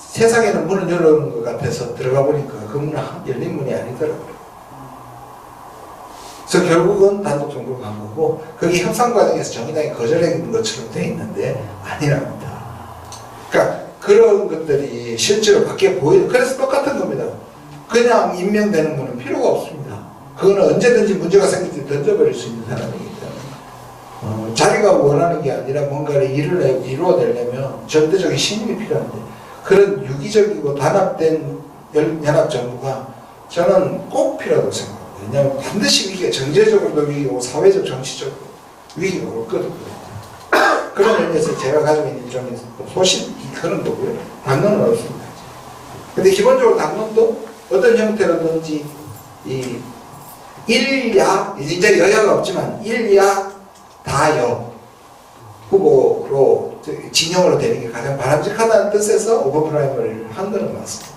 세상에는 문을 열어놓은 것 같아서 들어가 보니까 그 문은 열린 문이 아니더라고요. 그래서 결국은 단독 정부가 간 거고, 그게 협상 과정에서 정의당이 거절한 것처럼 돼 있는데 아니랍니다. 그러니까 그런 것들이 실제로 밖에 보이는, 그래서 똑같은 겁니다. 그냥 임명되는 거는 필요가 없습니다. 그거는 언제든지 문제가 생길 때 던져버릴 수 있는 사람이기 때문에 자기가 원하는 게 아니라 뭔가를 이루어내려면 절대적인 신임이 필요한데, 그런 유기적이고 단합된 연합정부가 저는 꼭 필요하다고 생각합니다. 왜냐하면 반드시 위기가, 정제적으로도 위기고 사회적 정치적으로 위기가 올 거거든요. 그런 의미에서 제가 가지고 있는 일종의 소신, 그런 거고요. 당론은 없습니다. 근데 기본적으로 당론도 어떤 형태로든지 이 일야, 이제 여야가 없지만 일야 다여 후보로 진영으로 되는 게 가장 바람직하다는 뜻에서 오버프라임을 한 거는 맞습니다.